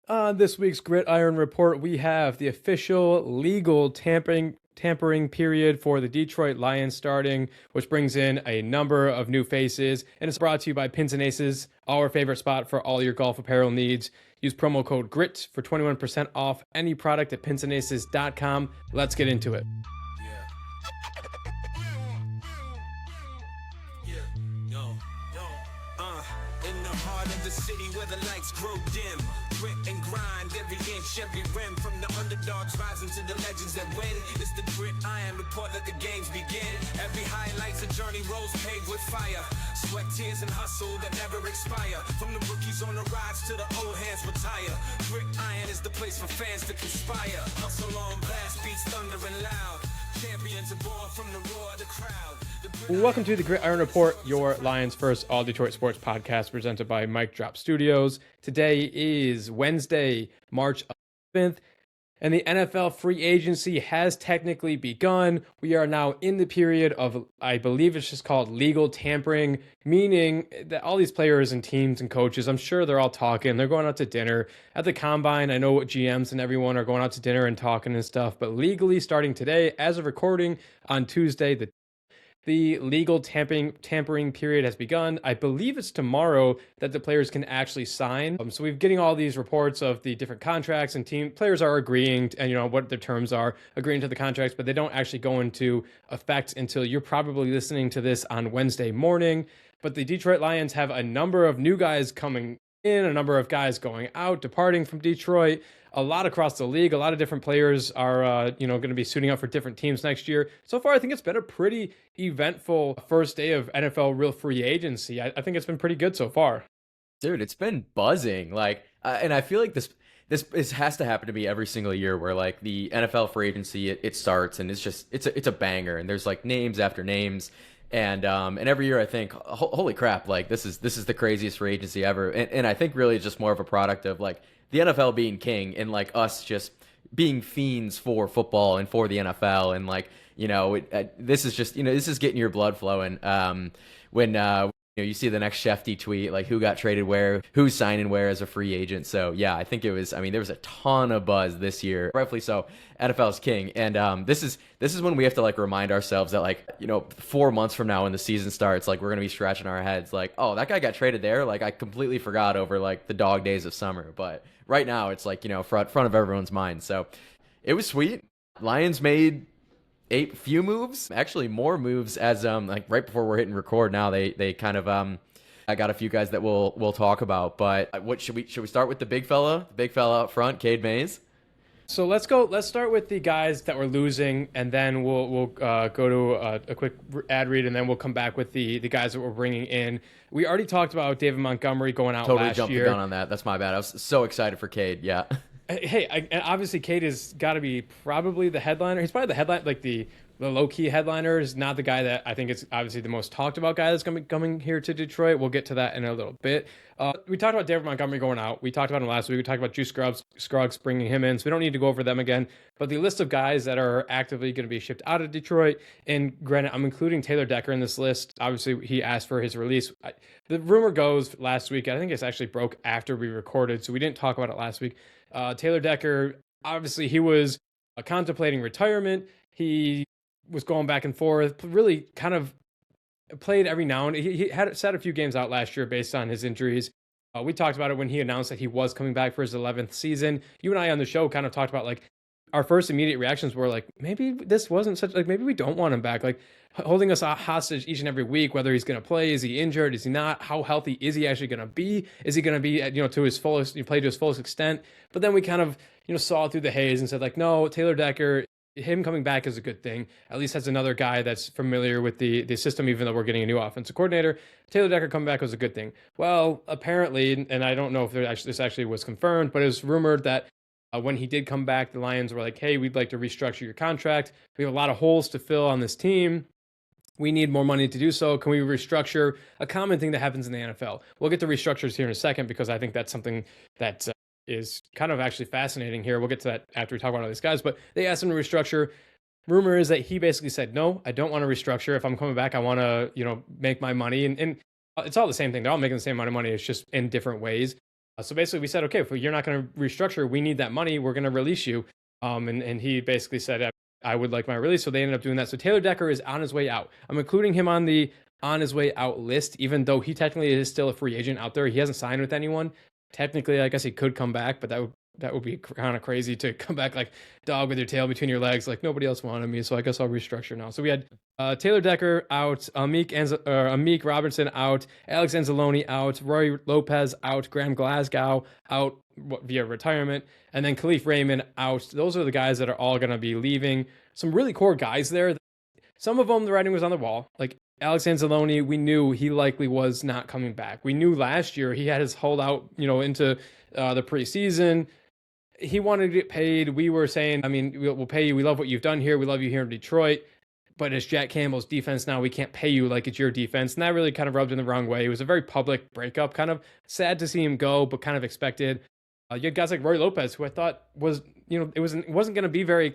On this week's Gridiron Report, we have the official legal tampering period for the Detroit Lions starting, which brings in a number of new faces, and it's brought to you by Pins and Aces, our favorite spot for all your golf apparel needs. Use promo code GRIT for 21% off any product at pinsandaces.com. Let's get into it. In the heart of the city where the lights grow dim, grit and grind every inch, every rim, from the underdogs rising to the legends that win. It's the grit iron report, let the games begin. Every highlight's a journey, roads paved with fire, sweat, tears, and hustle that never expire. From the rookies on the rise to the old hands retire. Grit iron is the place for fans to conspire. Hustle on blast, beats thundering loud. Champions are born from the roar of the crowd. Welcome to the Gridiron Report, your Lions first all Detroit sports podcast presented by Mic Drop Studios. Today is Wednesday, March 11th, and the NFL free agency has technically begun. We are now in the period of, I believe it's just called legal tampering, meaning that all these players and teams and coaches, I'm sure they're all talking. They're going out to dinner at the combine. I know what GMs and everyone are going out to dinner and talking and stuff, but legally starting today, as of recording on Tuesday, the legal tampering period has begun. I believe it's tomorrow that the players can actually sign. So we're getting all these reports of the different contracts, and team players are agreeing to, and what their terms are, agreeing to the contracts, but they don't actually go into effect until you're probably listening to this on Wednesday morning. But the Detroit Lions have a number of new guys coming in, a number of guys going out, departing from Detroit. A lot across the league. A lot of different players are, going to be suiting up for different teams next year. So far, I think it's been a pretty eventful first day of NFL real free agency. I think it's been pretty good so far. Dude, it's been buzzing. And I feel like this has to happen to me every single year, where like the NFL free agency it starts and it's a banger, and there's like names after names. And every year I think, holy crap, like this is the craziest free agency ever. And I think really it's just more of a product of like the NFL being king and like us just being fiends for football and for the NFL. And like, this is just, this is getting your blood flowing. When you see the next Shefty tweet, like who got traded where, who's signing where as a free agent. So yeah, I think there was a ton of buzz this year, rightfully so. NFL's king. And this is when we have to like remind ourselves that like, 4 months from now when the season starts, like we're going to be scratching our heads like, oh, that guy got traded there. Like I completely forgot over like the dog days of summer. But right now it's like, front of everyone's mind. So it was sweet. Lions made few moves, actually more moves, as like right before we're hitting record now. They kind of I got a few guys that we'll talk about. But what should we start with? The big fella up front, Cade Mays. So let's start with the guys that we're losing, and then we'll go to a quick ad read, and then we'll come back with the guys that we're bringing in. We already talked about David Montgomery going out Totally last jumped year. the gun on that. That's my bad. I was so excited for Cade. Yeah. Hey, and obviously Cade has got to be probably the headliner. He's probably the headline, like the low-key headliner. Is not the guy that I think is obviously the most talked about guy that's going to be coming here to Detroit. We'll get to that in a little bit. We talked about David Montgomery going out. We talked about him last week. We talked about Juice Scruggs bringing him in, so we don't need to go over them again. But the list of guys that are actively going to be shipped out of Detroit, and granted, I'm including Taylor Decker in this list. Obviously, he asked for his release. The rumor goes last week, I think it's actually broke after we recorded, so we didn't talk about it last week. Taylor Decker, obviously, he was contemplating retirement. He was going back and forth, really kind of played every now and he had sat a few games out last year based on his injuries. We talked about it when he announced that he was coming back for his 11th season. You and I on the show kind of talked about like our first immediate reactions were like, maybe this wasn't such, like maybe we don't want him back, like holding us hostage each and every week, whether he's going to play, is he injured, is he not, how healthy is he actually going to be, is he going to be at, to his fullest, play to his fullest extent. But then we kind of saw through the haze and said like, no, Taylor Decker, him coming back is a good thing. At least has another guy that's familiar with the system, even though we're getting a new offensive coordinator. Taylor Decker coming back was a good thing. Well, apparently, and I don't know if this actually was confirmed, but it was rumored that when he did come back, the Lions were like, hey, we'd like to restructure your contract. We have a lot of holes to fill on this team. We need more money to do so. Can we restructure? A common thing that happens in the NFL. We'll get to restructures here in a second because I think that's something that is kind of actually fascinating here. We'll get to that after we talk about all these guys, but they asked him to restructure. Rumor is that he basically said, no, I don't want to restructure. If I'm coming back, I want to, make my money. And it's all the same thing. They're all making the same amount of money. It's just in different ways. So basically, we said, okay, if you're not going to restructure, we need that money. We're going to release you. And he basically said, I would like my release. So they ended up doing that. So Taylor Decker is on his way out. I'm including him on the on his way out list, even though he technically is still a free agent out there. He hasn't signed with anyone. Technically, I guess he could come back, but that would be kind of crazy to come back like dog with your tail between your legs. Like nobody else wanted me, so I guess I'll restructure now. So we had Taylor Decker out, Amik Robertson out, Alex Anzalone out, Roy Lopez out, Graham Glasgow out via retirement, and then Khalif Raymond out. Those are the guys that are all going to be leaving. Some really core guys there. Some of them, the writing was on the wall. Like Alex Anzalone, we knew he likely was not coming back. We knew last year he had his holdout, into the preseason. He wanted to get paid. We were saying, I mean, we'll pay you. We love what you've done here. We love you here in Detroit. But it's Jack Campbell's defense now. We can't pay you like it's your defense. And that really kind of rubbed in the wrong way. It was a very public breakup. Kind of sad to see him go, but kind of expected. You had guys like Roy Lopez, who I thought was, it wasn't going to be very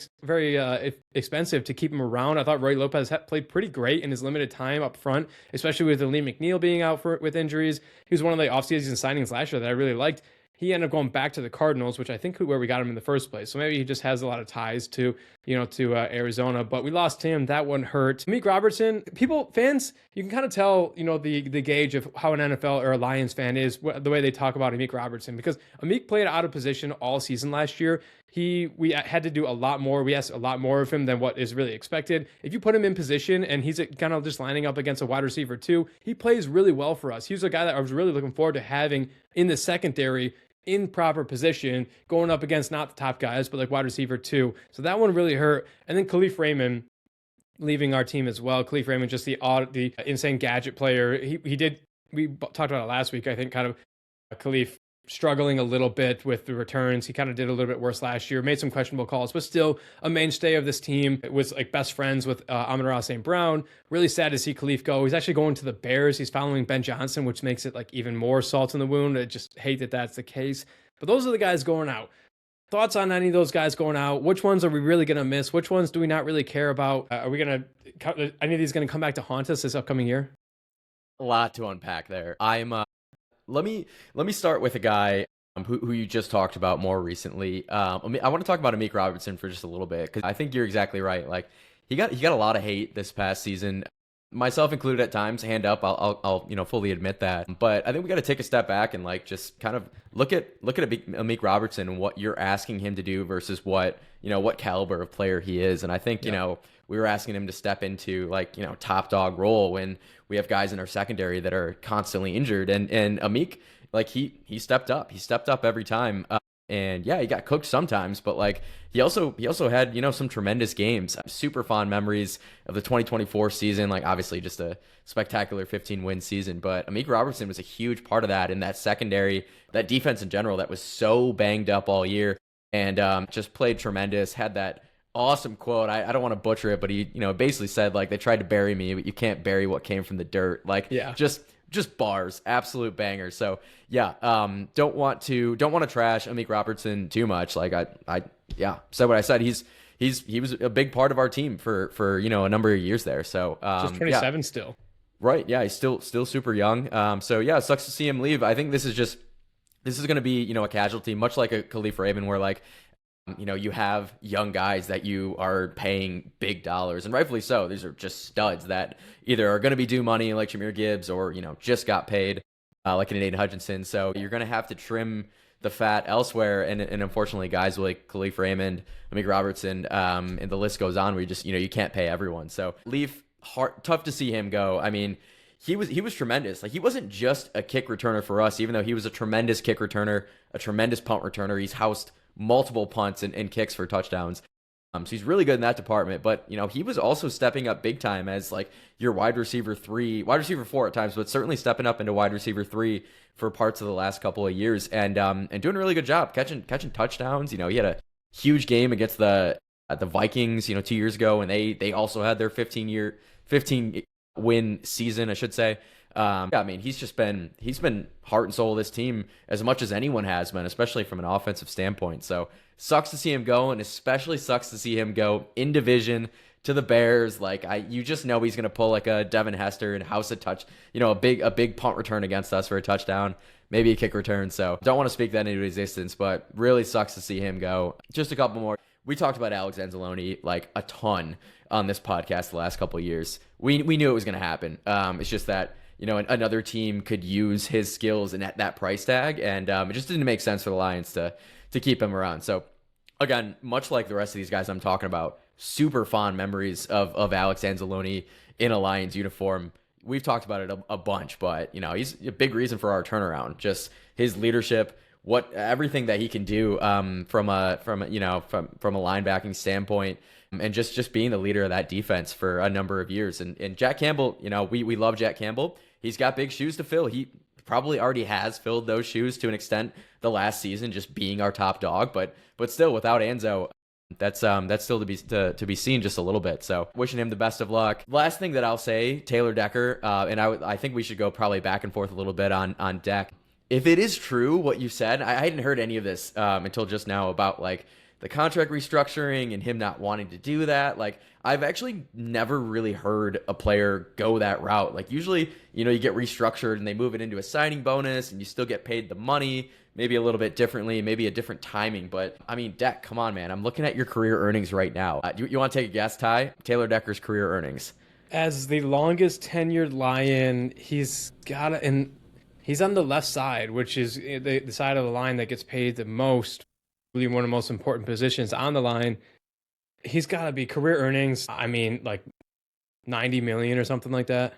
expensive to keep him around. I thought Roy Lopez played pretty great in his limited time up front, especially with Lee McNeil being out with injuries. He was one of the offseason signings last year that I really liked. He ended up going back to the Cardinals, which I think where we got him in the first place. So maybe he just has a lot of ties to Arizona. But we lost him. That one hurt. Amik Robertson, fans, you can kind of tell, the gauge of how an NFL or a Lions fan is, the way they talk about Amik Robertson. Because Amik played out of position all season last year. We had to do a lot more. We asked a lot more of him than what is really expected. If you put him in position and he's kind of just lining up against a wide receiver too, he plays really well for us. He's a guy that I was really looking forward to having in the secondary in proper position, going up against not the top guys, but like wide receiver too. So that one really hurt. And then Khalif Raymond leaving our team as well. Khalif Raymond, just the insane gadget player. We talked about it last week, I think, kind of Khalif struggling a little bit with the returns. He kind of did a little bit worse last year, made some questionable calls, but still a mainstay of this team. It was like best friends with Amon-Ra St. Brown. Really sad to see Khalif go. He's actually going to the Bears. He's following Ben Johnson, which makes it like even more salt in the wound. I just hate that that's the case. But those are the guys going out. Thoughts on any of those guys going out? Which ones are we really going to miss? Which ones do we not really care about? Are any of these going to come back to haunt us this upcoming year? A lot to unpack there. Let me start with a guy who you just talked about more recently. I want to talk about Amik Robertson for just a little bit, because I think you're exactly right. Like he got a lot of hate this past season, myself included at times. Hand up, I'll fully admit that. But I think we got to take a step back and like just kind of look at Amik Robertson and what you're asking him to do versus what caliber of player he is. And I think we were asking him to step into top dog role when we have guys in our secondary that are constantly injured. And Amik, like he stepped up. He stepped up every time. And yeah, he got cooked sometimes, but like he also had, some tremendous games. Super fond memories of the 2024 season, like obviously just a spectacular 15-win season. But Amik Robertson was a huge part of that, in that secondary, that defense in general that was so banged up all year, and just played tremendous. Had that awesome quote. I don't want to butcher it, but he basically said like, they tried to bury me, but you can't bury what came from the dirt. Like just bars, absolute bangers. So yeah, don't want to trash Amik Robertson too much. Like I said what I said. He was a big part of our team for a number of years there. So just 27 still. Right. Yeah, he's still super young. So yeah, it sucks to see him leave. I think this is going to be a casualty, much like a Khalif Raymond, where like you have young guys that you are paying big dollars, and rightfully so. These are just studs that either are going to be due money like Jahmyr Gibbs, or just got paid like an Aiden Hutchinson. So you're going to have to trim the fat elsewhere, and unfortunately guys like Khalif Raymond, Amik Robertson, and the list goes on, where you just you can't pay everyone. So tough to see him go. I mean, he was tremendous. Like he wasn't just a kick returner for us, even though he was a tremendous kick returner, a tremendous punt returner. He's housed multiple punts and kicks for touchdowns. So he's really good in that department. But he was also stepping up big time as like your wide receiver 4 at times, but certainly stepping up into wide receiver 3 for parts of the last couple of yeyears, and doing a really good job catching touchdowns. He had a huge game against the Vikings 2 years ago, and they also had their 15 win season, I should say. I mean, he's been heart and soul of this team as much as anyone has been, especially from an offensive standpoint. So sucks to see him go, and especially sucks to see him go in division to the Bears. Like you just know he's going to pull like a Devin Hester and house a touch, a big punt return against us for a touchdown. maybe a kick return. So don't want to speak that into existence, but really sucks to see him go. Just a couple more. We talked about Alex Anzalone like a ton on this podcast the last couple of years. We knew it was going to happen. It's just that another team could use his skills and at that price tag, and it just didn't make sense for the Lions to keep him around. So again, much like the rest of these guys I'm talking about, super fond memories of Alex Anzalone in a Lions uniform. We've talked about it a bunch, but he's a big reason for our turnaround. Just his leadership, everything that he can do from a linebacking standpoint, and just being the leader of that defense for a number of years. And Jack Campbell, we love Jack Campbell. He's got big shoes to fill. He probably already has filled those shoes to an extent the last season, just being our top dog. But still, without Anzo, that's still to be seen just a little bit. So wishing him the best of luck. Last thing that I'll say, Taylor Decker, and I think we should go probably back and forth a little bit on Deck. If it is true what you said, I hadn't heard any of this until just now about like the contract restructuring and him not wanting to do that. Like, I've actually never really heard a player go that route. Like, usually, you get restructured and they move it into a signing bonus and you still get paid the money, maybe a little bit differently, maybe a different timing. But I mean, Deck, come on, man. I'm looking at your career earnings right now. You want to take a guess, Ty? Taylor Decker's career earnings. As the longest tenured Lion, he's on the left side, which is the side of the line that gets paid the most, really one of the most important positions on the line. He's got to be career earnings, I mean, like 90 million or something like that.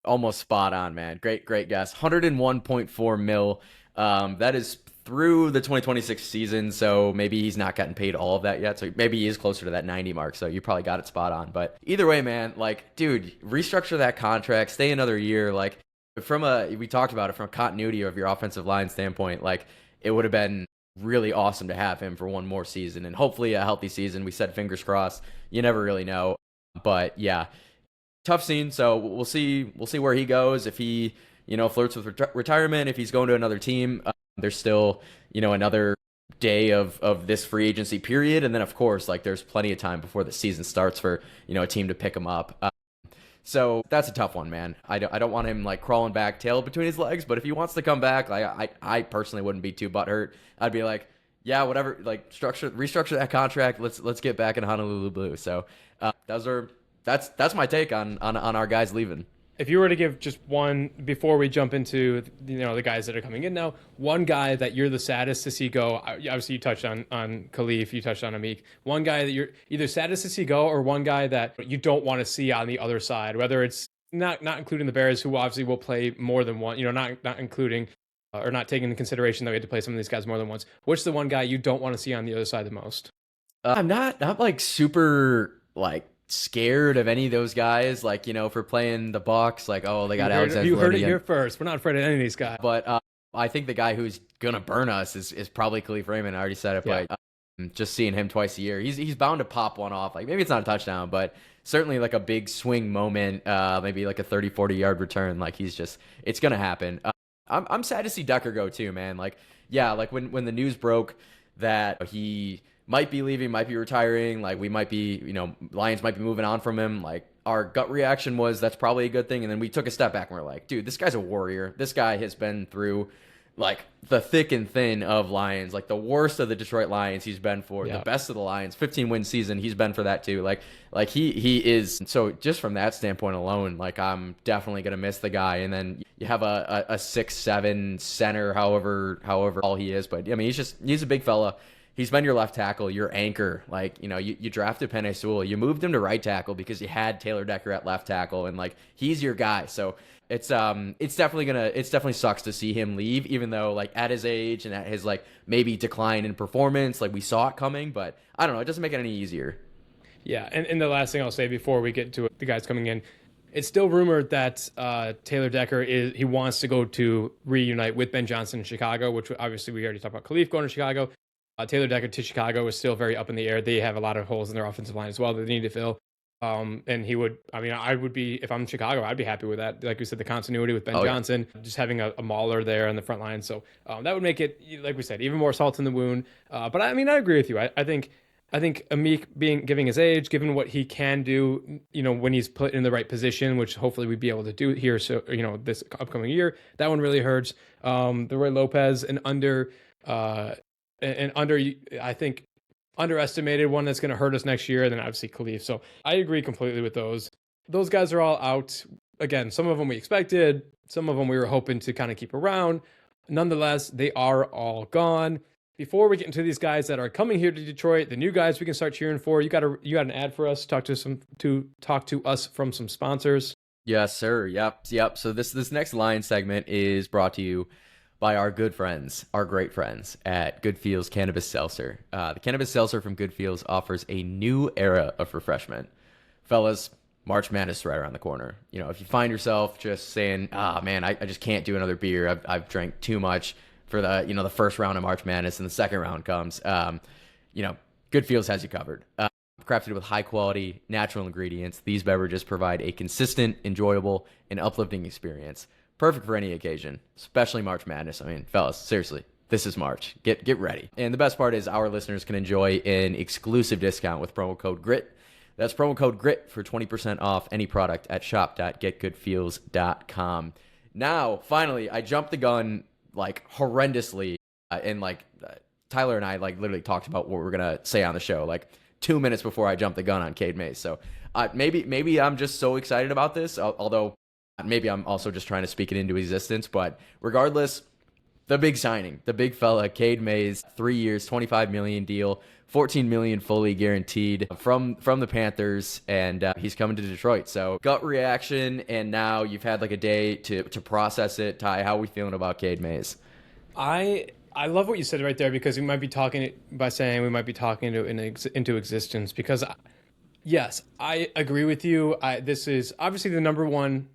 Almost spot on, man. Great guess. 101.4 mil. That is through the 2026 season, so maybe he's not gotten paid all of that yet. So maybe he is closer to that 90 mark. So you probably got it spot on. But either way, man, like, dude, restructure that contract, stay another year. Like, we talked about it from a continuity of your offensive line standpoint. Like, it would have been really awesome to have him for one more season, and hopefully a healthy season. We said fingers crossed. You never really know, but yeah, tough scene. So we'll see where he goes. If he flirts with retirement, if he's going to another team, there's still another day of this free agency period, and then of course, like, there's plenty of time before the season starts for a team to pick him up. So that's a tough one, man. I don't want him like crawling back, tail between his legs. But if he wants to come back, like, I personally wouldn't be too butthurt. I'd be like, yeah, whatever. Like, restructure that contract. Let's get back in Honolulu Blue. So that's my take on our guys leaving. If you were to give just one, before we jump into the guys that are coming in now, one guy that you're the saddest to see go. Obviously, you touched on Khalif, you touched on Amik. One guy that you're either saddest to see go, or one guy that you don't want to see on the other side. Whether it's not including the Bears, who obviously will play more than one. Not including or not taking into consideration that we had to play some of these guys more than once. What's the one guy you don't want to see on the other side the most? I'm not like super like scared of any of those guys, like, for playing the Bucs, like, oh, they got Alexander. You heard it here first. We're not afraid of any of these guys. But I think the guy who's gonna burn us is probably Khalif Raymond. I already said it, Yeah. but just seeing him twice a year, he's bound to pop one off. Like, maybe it's not a touchdown, but certainly like a big swing moment, maybe like a 30-40 yard return. Like, it's gonna happen. I'm sad to see Decker go too, man. Like, yeah, like when the news broke that he might be leaving, might be retiring, like, we might be, Lions might be moving on from him. Like, our gut reaction was that's probably a good thing. And then we took a step back and we're like, dude, this guy's a warrior. This guy has been through like the thick and thin of Lions, like the worst of the Detroit Lions he's been for, Yeah. the best of the Lions, 15-win season, he's been for that too. Like he is. So just from that standpoint alone, like, I'm definitely going to miss the guy. And then you have a 6'7" center, however all he is. But I mean, he's a big fella. He's been your left tackle, your anchor. Like, you drafted Penei Sewell. You moved him to right tackle because you had Taylor Decker at left tackle, and like, he's your guy. So it's definitely sucks to see him leave, even though, like, at his age and at his like maybe decline in performance, like, we saw it coming, but I don't know, it doesn't make it any easier. Yeah, and the last thing I'll say before we get to the guys coming in, it's still rumored that Taylor Decker he wants to go to reunite with Ben Johnson in Chicago, which obviously we already talked about Khalif going to Chicago. Taylor Decker to Chicago is still very up in the air. They have a lot of holes in their offensive line as well that they need to fill. And I would be, if I'm in Chicago, I'd be happy with that. Like we said, the continuity with Ben Johnson, just having a mauler there on the front line. So that would make it, like we said, even more salt in the wound. But I mean, I agree with you. I think I think Amik giving his age, given what he can do, when he's put in the right position, which hopefully we'd be able to do here. So, this upcoming year, that one really hurts. The Roy Lopez uh, and under, I think, underestimated one that's going to hurt us next year. And then obviously Khalif. So I agree completely with those. Those guys are all out. Again, some of them we expected, some of them we were hoping to kind of keep around. Nonetheless, they are all gone. Before we get into these guys that are coming here to Detroit, the new guys we can start cheering for, you got an ad for us. Talk to us from some sponsors. Yes, sir. Yep. So this next line segment is brought to you by our good friends, our great friends at Good Feels Cannabis Seltzer. The Cannabis Seltzer from Good Feels offers a new era of refreshment. Fellas, March Madness is right around the corner. If you find yourself just saying, man, I just can't do another beer. I've drank too much for the first round of March Madness and the second round comes. Good Feels has you covered. Crafted with high quality, natural ingredients, these beverages provide a consistent, enjoyable, and uplifting experience. Perfect for any occasion, especially March Madness. I mean, fellas, seriously, this is March. Get ready. And the best part is our listeners can enjoy an exclusive discount with promo code GRIT. That's promo code GRIT for 20% off any product at shop.getgoodfeels.com. Now, finally, I jumped the gun horrendously, and Tyler and I literally talked about what we're gonna say on the show 2 minutes before I jumped the gun on Cade Mays. So maybe I'm just so excited about this, although maybe I'm also just trying to speak it into existence. But regardless, the big signing, the big fella, Cade Mays, 3 years, $25 million deal, $14 million fully guaranteed from the Panthers, and he's coming to Detroit. So gut reaction, and now you've had a day to process it. Ty, how are we feeling about Cade Mays? I love what you said right there, because we might be talking into existence, because yes, I agree with you. This is obviously the number one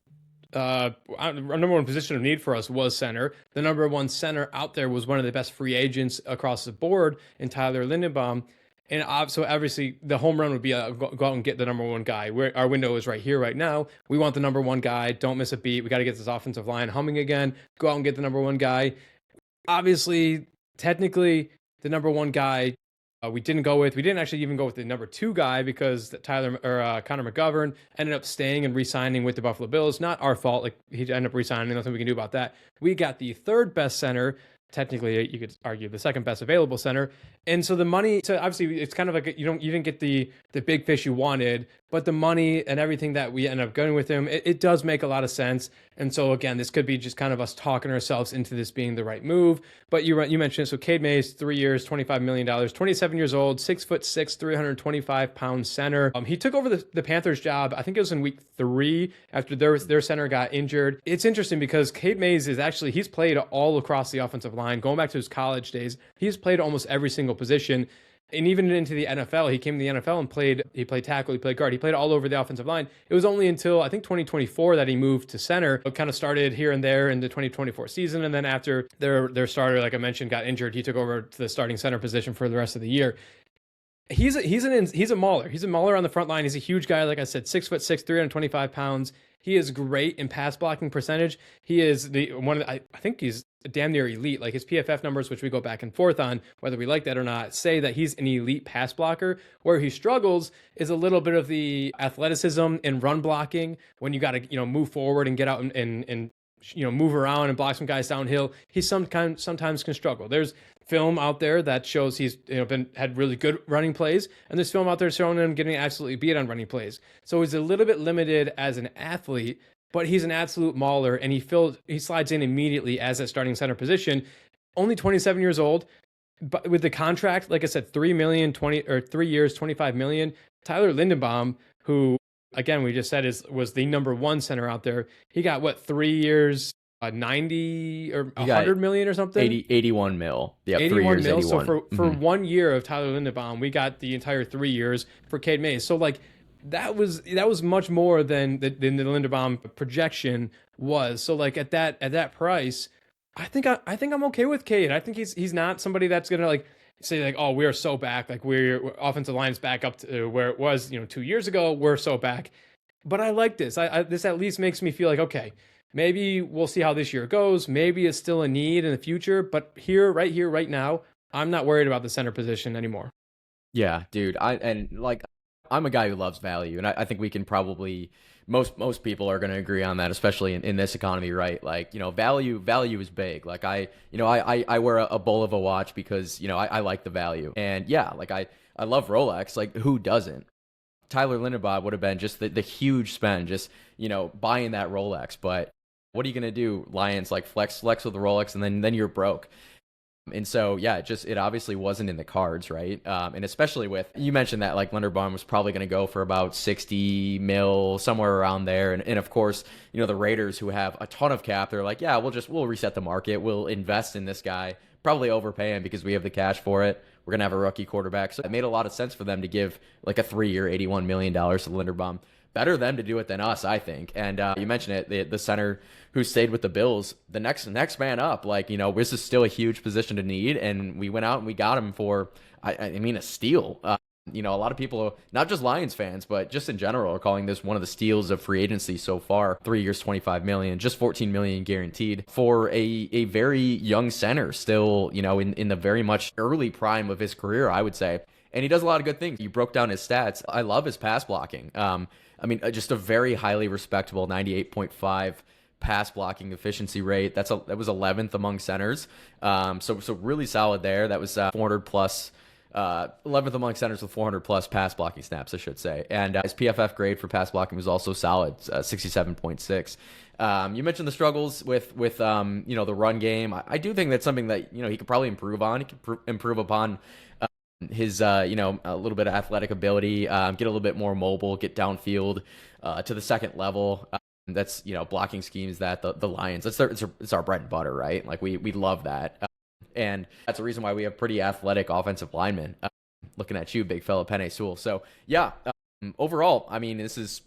position of need for us was center. The number one center out there was one of the best free agents across the board in Tyler Lindenbaum. And so obviously the home run would be go out and get the number one guy. Our window is right here, right now. We want the number one guy. Don't miss a beat. We got to get this offensive line humming again. Go out and get the number one guy. Obviously, technically, the number one guy we didn't actually even go with the number two guy, because Connor McGovern ended up staying and re-signing with the Buffalo Bills. Not our fault. He ended up re-signing. Nothing we can do about that. We got the third best center. Technically, you could argue the second best available center. And so the money, so obviously it's kind of you didn't get the big fish you wanted, but the money and everything that we end up going with him, it does make a lot of sense. And so again, this could be just kind of us talking ourselves into this being the right move. But you mentioned, so Cade Mays, 3 years, $25 million, 27 years old, 6'6", 325-pound center. He took over the Panthers job, I think it was in week 3, after their center got injured. It's interesting because Cade Mays he's played all across the offensive line. Going back to his college days, he's played almost every single position. And even into the NFL, he came to the NFL and played tackle, he played guard, he played all over the offensive line. It was only until I think 2024 that he moved to center. It kind of started here and there in the 2024 season. And then after their starter, like I mentioned, got injured, he took over to the starting center position for the rest of the year. He's a mauler. He's a mauler on the front line. He's a huge guy. Like I said, 6'6", 325 pounds. He is great in pass blocking percentage. He is I think he's damn near elite. His PFF numbers, which we go back and forth on, whether we like that or not, say that he's an elite pass blocker. Where he struggles is a little bit of the athleticism and run blocking, when you got to, move forward and get out and move around and block some guys downhill. He sometimes can struggle. There's film out there that shows he's had really good running plays, and there's film out there showing him getting absolutely beat on running plays. So he's a little bit limited as an athlete, but he's an absolute mauler, and he slides in immediately as that starting center position. Only 27 years old, but with the contract, like I said, 3 years, 25 million. Tyler Lindenbaum, who again we just said was the number one center out there, he got 3 years, 90 or 100 million or something. 81 mil. Yeah, 81 mil. 81. So for 1 year of Tyler Lindenbaum, we got the entire 3 years for Cade Mays. So that was much more than the Lindenbaum projection was. So at that price, I think I'm okay with Cade. I think he's not somebody that's gonna say oh, we are so back, we're offensive line's back up to where it was 2 years ago. We're so back. But I like this. This at least makes me feel okay, maybe we'll see how this year goes. Maybe it's still a need in the future, but right now, I'm not worried about the center position anymore. Yeah, dude. I'm a guy who loves value, and I think we can probably most people are going to agree on that, especially in this economy, right? Like, value is big. Like I wear a Bulova watch because I like the value, and yeah, like I love Rolex. Like who doesn't? Tyler Linderbaum would have been just the huge spend, just buying that Rolex. But what are you going to do, Lions? Like flex with the Rolex, and then you're broke. And so, yeah, it obviously wasn't in the cards, right? And especially with, you mentioned that like Linderbaum was probably going to go for about 60 mil, somewhere around there. And of course, the Raiders, who have a ton of cap, they're like, yeah, we'll reset the market. We'll invest in this guy, probably overpay him because we have the cash for it. We're going to have a rookie quarterback. So it made a lot of sense for them to give like a 3-year, $81 million to Linderbaum. Better them to do it than us, I think. And you mentioned it, the center who stayed with the Bills, the next man up. Like, this is still a huge position to need, and we went out and we got him for, I mean, a steal. A lot of people, not just Lions fans, but just in general, are calling this one of the steals of free agency so far. 3 years, $25 million, just $14 million guaranteed for a very young center, still, in the very much early prime of his career, I would say. And he does a lot of good things. You broke down his stats. I love his pass blocking. Just a very highly respectable 98.5 pass blocking efficiency rate. That was 11th among centers. So really solid there. That was 400 plus. 11th among centers with 400 plus pass blocking snaps, I should say. And his PFF grade for pass blocking was also solid, 67.6. You mentioned the struggles with the run game. I do think that's something that he could probably improve on. He could improve upon his a little bit of athletic ability, get a little bit more mobile, get downfield to the second level. That's blocking schemes that the Lions, it's our bread and butter, right? Like we love that, and that's the reason why we have pretty athletic offensive linemen. Looking at you, big fella, Penei Sewell. So yeah, overall, I mean, it's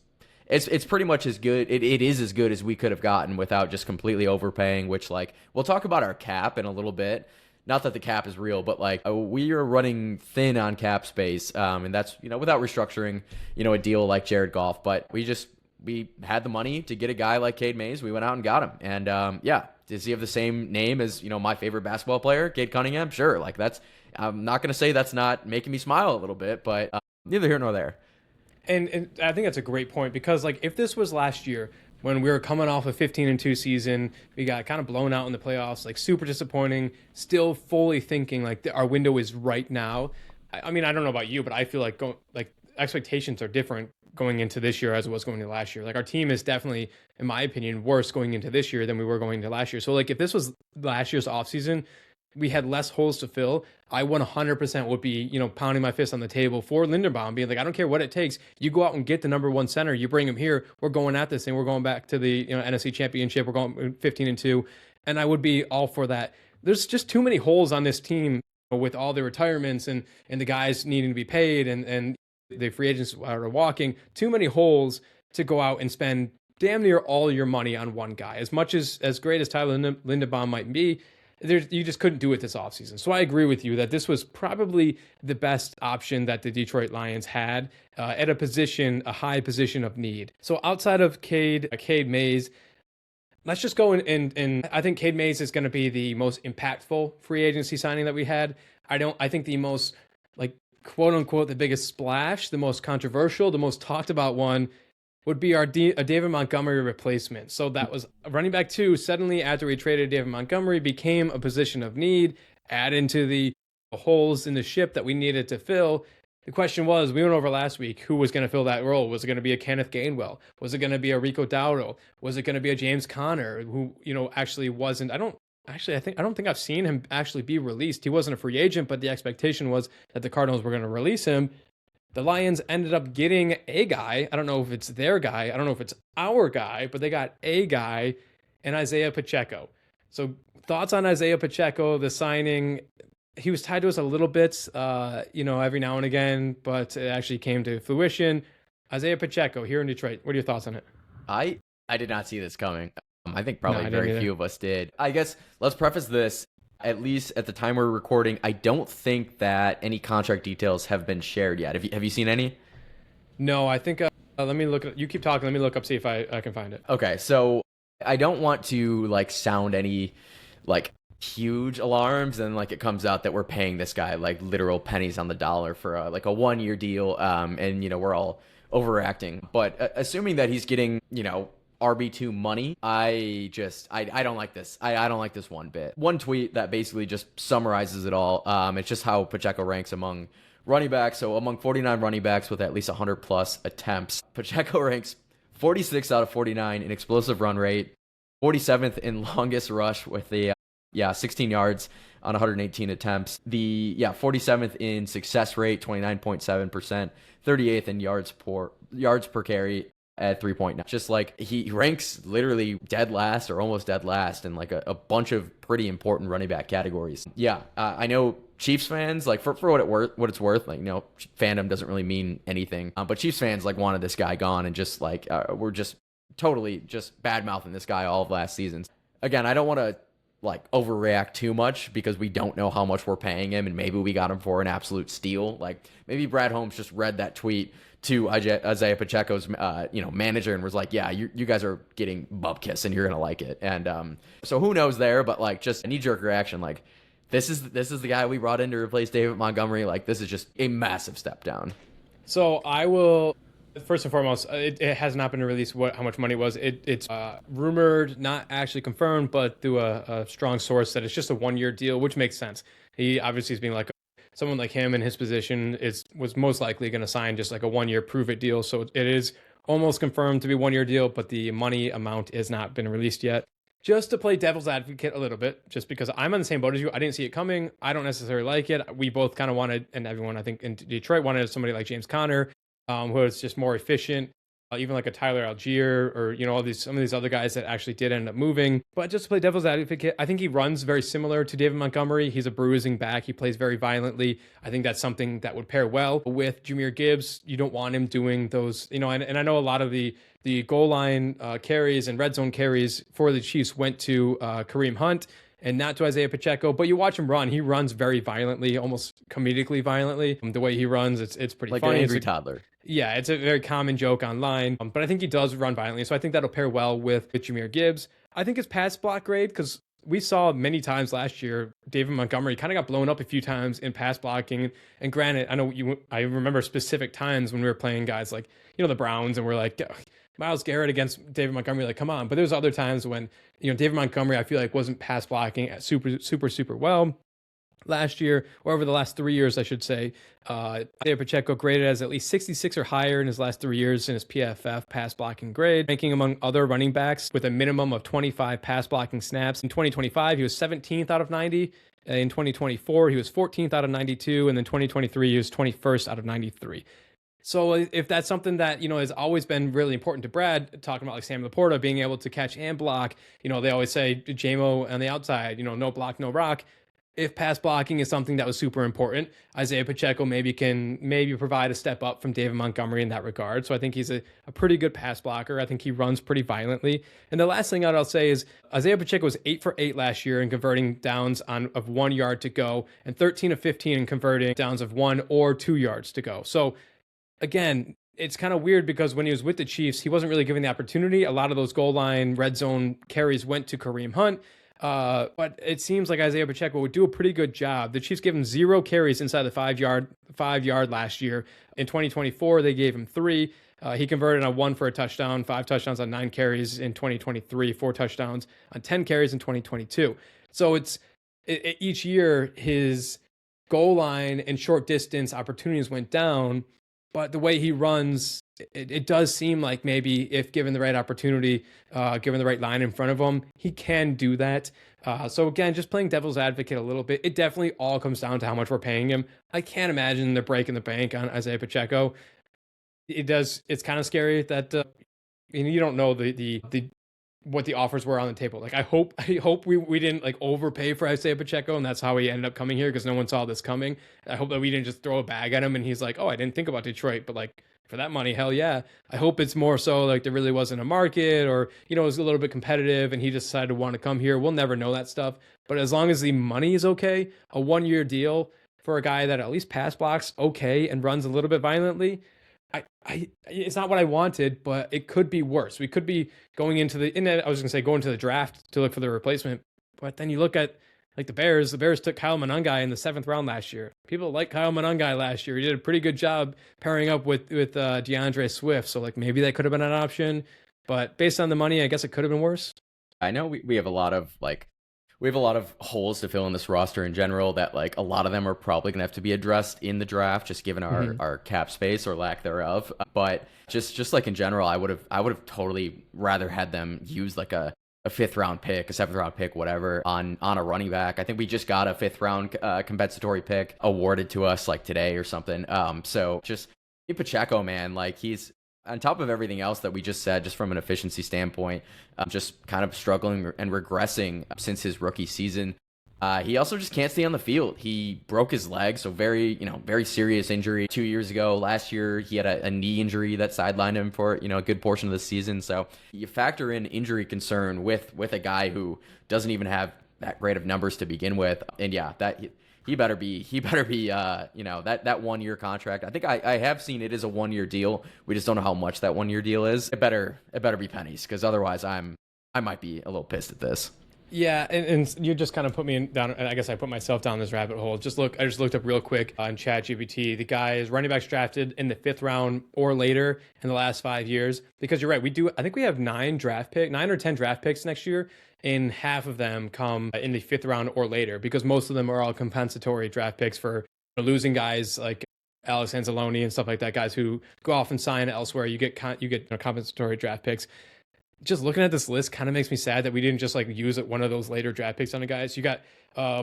pretty much as good. It is as good as we could have gotten without just completely overpaying. Which, like, we'll talk about our cap in a little bit. Not that the cap is real, but like we are running thin on cap space, and that's without restructuring a deal like Jared Goff. But we had the money to get a guy like Cade Mays. We went out and got him, and yeah, does he have the same name as my favorite basketball player, Cade Cunningham? Sure, like that's. I'm not gonna say that's not making me smile a little bit, but neither here nor there. And I think that's a great point because like if this was last year when we were coming off a 15-2 season, we got kind of blown out in the playoffs, like super disappointing, still fully thinking like our window is right now. I mean, I don't know about you, but I feel like expectations are different going into this year as it was going into last year. Like our team is definitely, in my opinion, worse going into this year than we were going into last year. So like if this was last year's offseason, we had less holes to fill, I 100% would be, pounding my fist on the table for Linderbaum, being like, I don't care what it takes. You go out and get the number one center. You bring him here. We're going at this thing. We're going back to the NFC Championship. We're going 15-2, and I would be all for that. There's just too many holes on this team with all the retirements and the guys needing to be paid and the free agents are walking. Too many holes to go out and spend damn near all your money on one guy. As much as great as Tyler Linderbaum might be, you just couldn't do it this offseason. So I agree with you that this was probably the best option that the Detroit Lions had at a high position of need. So outside of Cade Mays, let's just go and I think Cade Mays is going to be the most impactful free agency signing that we had. I think the most, like, quote unquote, the biggest splash, the most controversial, the most talked about one would be a David Montgomery replacement. So that was running back 2. Suddenly, after we traded David Montgomery, became a position of need, add into the holes in the ship that we needed to fill. The question was, we went over last week, who was going to fill that role? Was it going to be a Kenneth Gainwell? Was it going to be a Rico Dowdle? Was it going to be a James Conner, who actually wasn't? I don't think I've seen him actually be released. He wasn't a free agent, but the expectation was that the Cardinals were going to release him. The Lions ended up getting a guy. I don't know if it's their guy. I don't know if it's our guy, but they got a guy in Isaiah Pacheco. So thoughts on Isaiah Pacheco, the signing? He was tied to us a little bit, every now and again, but it actually came to fruition. Isaiah Pacheco here in Detroit. What are your thoughts on it? I did not see this coming. I think probably very few of us did. I guess let's preface this. At least at the time we're recording, I don't think that any contract details have been shared yet. Have you seen any? No, I think. Let me look. You keep talking. Let me look up, see if I can find it. Okay, so I don't want to sound any huge alarms, and like it comes out that we're paying this guy like literal pennies on the dollar for like a 1 year deal, and we're all overreacting. But assuming that he's getting RB2 money, I don't like this. I don't like this one bit. One tweet that basically just summarizes it all. It's just how Pacheco ranks among running backs. So among 49 running backs with at least 100 plus attempts, Pacheco ranks 46 out of 49 in explosive run rate, 47th in longest rush with the 16 yards on 118 attempts. The 47th in success rate, 29.7%, 38th in yards per carry at 3.9. Just like he ranks literally dead last or almost dead last in like a bunch of pretty important running back categories. I know Chiefs fans, like for what it's worth, like fandom doesn't really mean anything, but Chiefs fans like wanted this guy gone, and just like we're just totally just bad mouthing this guy all of last season. Again, I don't want to like overreact too much because we don't know how much we're paying him, and maybe we got him for an absolute steal. Like maybe Brad Holmes just read that tweet to Isaiah Pacheco's manager and was like, yeah, you guys are getting bupkis and you're gonna like it. And so who knows there, but like just a knee-jerk reaction, like this is the guy we brought in to replace David Montgomery. Like this is just a massive step down. So I will, first and foremost, it has not been released how much money it was. It's rumored, not actually confirmed, but through a strong source that it's just a 1 year deal, which makes sense. He obviously is being like, someone like him in his position was most likely going to sign just like a 1 year prove it deal. So it is almost confirmed to be 1 year deal, but the money amount has not been released yet. Just to play devil's advocate a little bit, just because I'm on the same boat as you. I didn't see it coming. I don't necessarily like it. We both kind of wanted, and everyone I think in Detroit wanted somebody like James Conner, who is just more efficient. Even like a Tyler Algier or, some of these other guys that actually did end up moving. But just to play devil's advocate, I think he runs very similar to David Montgomery. He's a bruising back. He plays very violently. I think that's something that would pair well with Jahmyr Gibbs. You don't want him doing those, and I know a lot of the goal line carries and red zone carries for the Chiefs went to Kareem Hunt and not to Isaiah Pacheco. But you watch him run. He runs very violently, almost comedically violently. The way he runs, it's pretty like funny. An angry toddler. Yeah, it's a very common joke online, but I think he does run violently, so I think that'll pair well with Jahmyr Gibbs. I think his pass block grade, because we saw many times last year, David Montgomery kind of got blown up a few times in pass blocking. And granted, I remember specific times when we were playing guys like, the Browns, and we're like, Myles Garrett against David Montgomery, like, come on. But there's other times when, David Montgomery, I feel like wasn't pass blocking at super well. Last year, or over the last 3 years, I should say, Isaiah Pacheco graded as at least 66 or higher in his last 3 years in his PFF pass blocking grade, ranking among other running backs with a minimum of 25 pass blocking snaps. In 2025, he was 17th out of 90. In 2024, he was 14th out of 92. And then 2023, he was 21st out of 93. So if that's something that, has always been really important to Brad, talking about like Sam Laporta being able to catch and block, they always say JMO on the outside, no block, no rock. If pass blocking is something that was super important, Isaiah Pacheco can provide a step up from David Montgomery in that regard. So I think he's a pretty good pass blocker. I think he runs pretty violently. And the last thing I'll say is Isaiah Pacheco was 8 for 8 last year in converting downs of 1 yard to go, and 13 of 15 in converting downs of 1 or 2 yards to go. So again, it's kind of weird because when he was with the Chiefs, he wasn't really given the opportunity. A lot of those goal line red zone carries went to Kareem Hunt. But it seems like Isaiah Pacheco would do a pretty good job. The Chiefs gave him 0 carries inside the 5 yard last year. In 2024, they gave him 3. He converted on 1 for a touchdown, 5 touchdowns on 9 carries in 2023, 4 touchdowns on 10 carries in 2022. So each year his goal line and short distance opportunities went down, but the way he runs, it does seem like maybe if given the right opportunity, given the right line in front of him, he can do that. So again, just playing devil's advocate a little bit, it definitely all comes down to how much we're paying him. I can't imagine they're breaking the bank on Isaiah Pacheco. It's kind of scary that you don't know the what the offers were on the table. Like I hope we didn't like overpay for Isaiah Pacheco, and that's how he ended up coming here because no one saw this coming. I hope that we didn't just throw a bag at him and he's like, oh, I didn't think about Detroit, but like for that money, hell yeah. I hope it's more so like there really wasn't a market, or it was a little bit competitive and he just decided to want to come here. We'll never know that stuff. But as long as the money is okay, a 1 year deal for a guy that at least pass blocks okay and runs a little bit violently, it's not what I wanted, but it could be worse. We could be going into the draft to look for the replacement. But then you look at Like the Bears took Kyle Monangai in the 7th round last year. People like Kyle Monangai last year. He did a pretty good job pairing up with DeAndre Swift. So like maybe that could have been an option, but based on the money, I guess it could have been worse. I know we have a lot of we have a lot of holes to fill in this roster in general that like a lot of them are probably going to have to be addressed in the draft just given our cap space or lack thereof. But just like in general, I would have totally rather had them use like a 5th-round pick, a 7th-round pick, whatever, on a running back. I think we just got a 5th-round compensatory pick awarded to us like today or something. So just Pacheco, man, like he's on top of everything else that we just said, just from an efficiency standpoint, just kind of struggling and regressing since his rookie season. He also just can't stay on the field. He broke his leg, so very serious injury 2 years ago. Last year, he had a knee injury that sidelined him for, a good portion of the season. So you factor in injury concern with a guy who doesn't even have that great of numbers to begin with. And yeah, that he better be that 1 year contract. I think I have seen it is a 1 year deal. We just don't know how much that 1 year deal is. It better be pennies, because otherwise I might be a little pissed at this. Yeah, and you just kind of put me down, and I guess I put myself down this rabbit hole. I just looked up real quick on ChatGPT. The guy is running backs drafted in the 5th round or later in the last 5 years. Because you're right, I think we have 9 or 10 draft picks next year, and half of them come in the 5th round or later, because most of them are all compensatory draft picks for losing guys like Alex Anzalone and stuff like that, guys who go off and sign elsewhere. You get compensatory draft picks. Just looking at this list kind of makes me sad that we didn't just like use one of those later draft picks on the guys. You got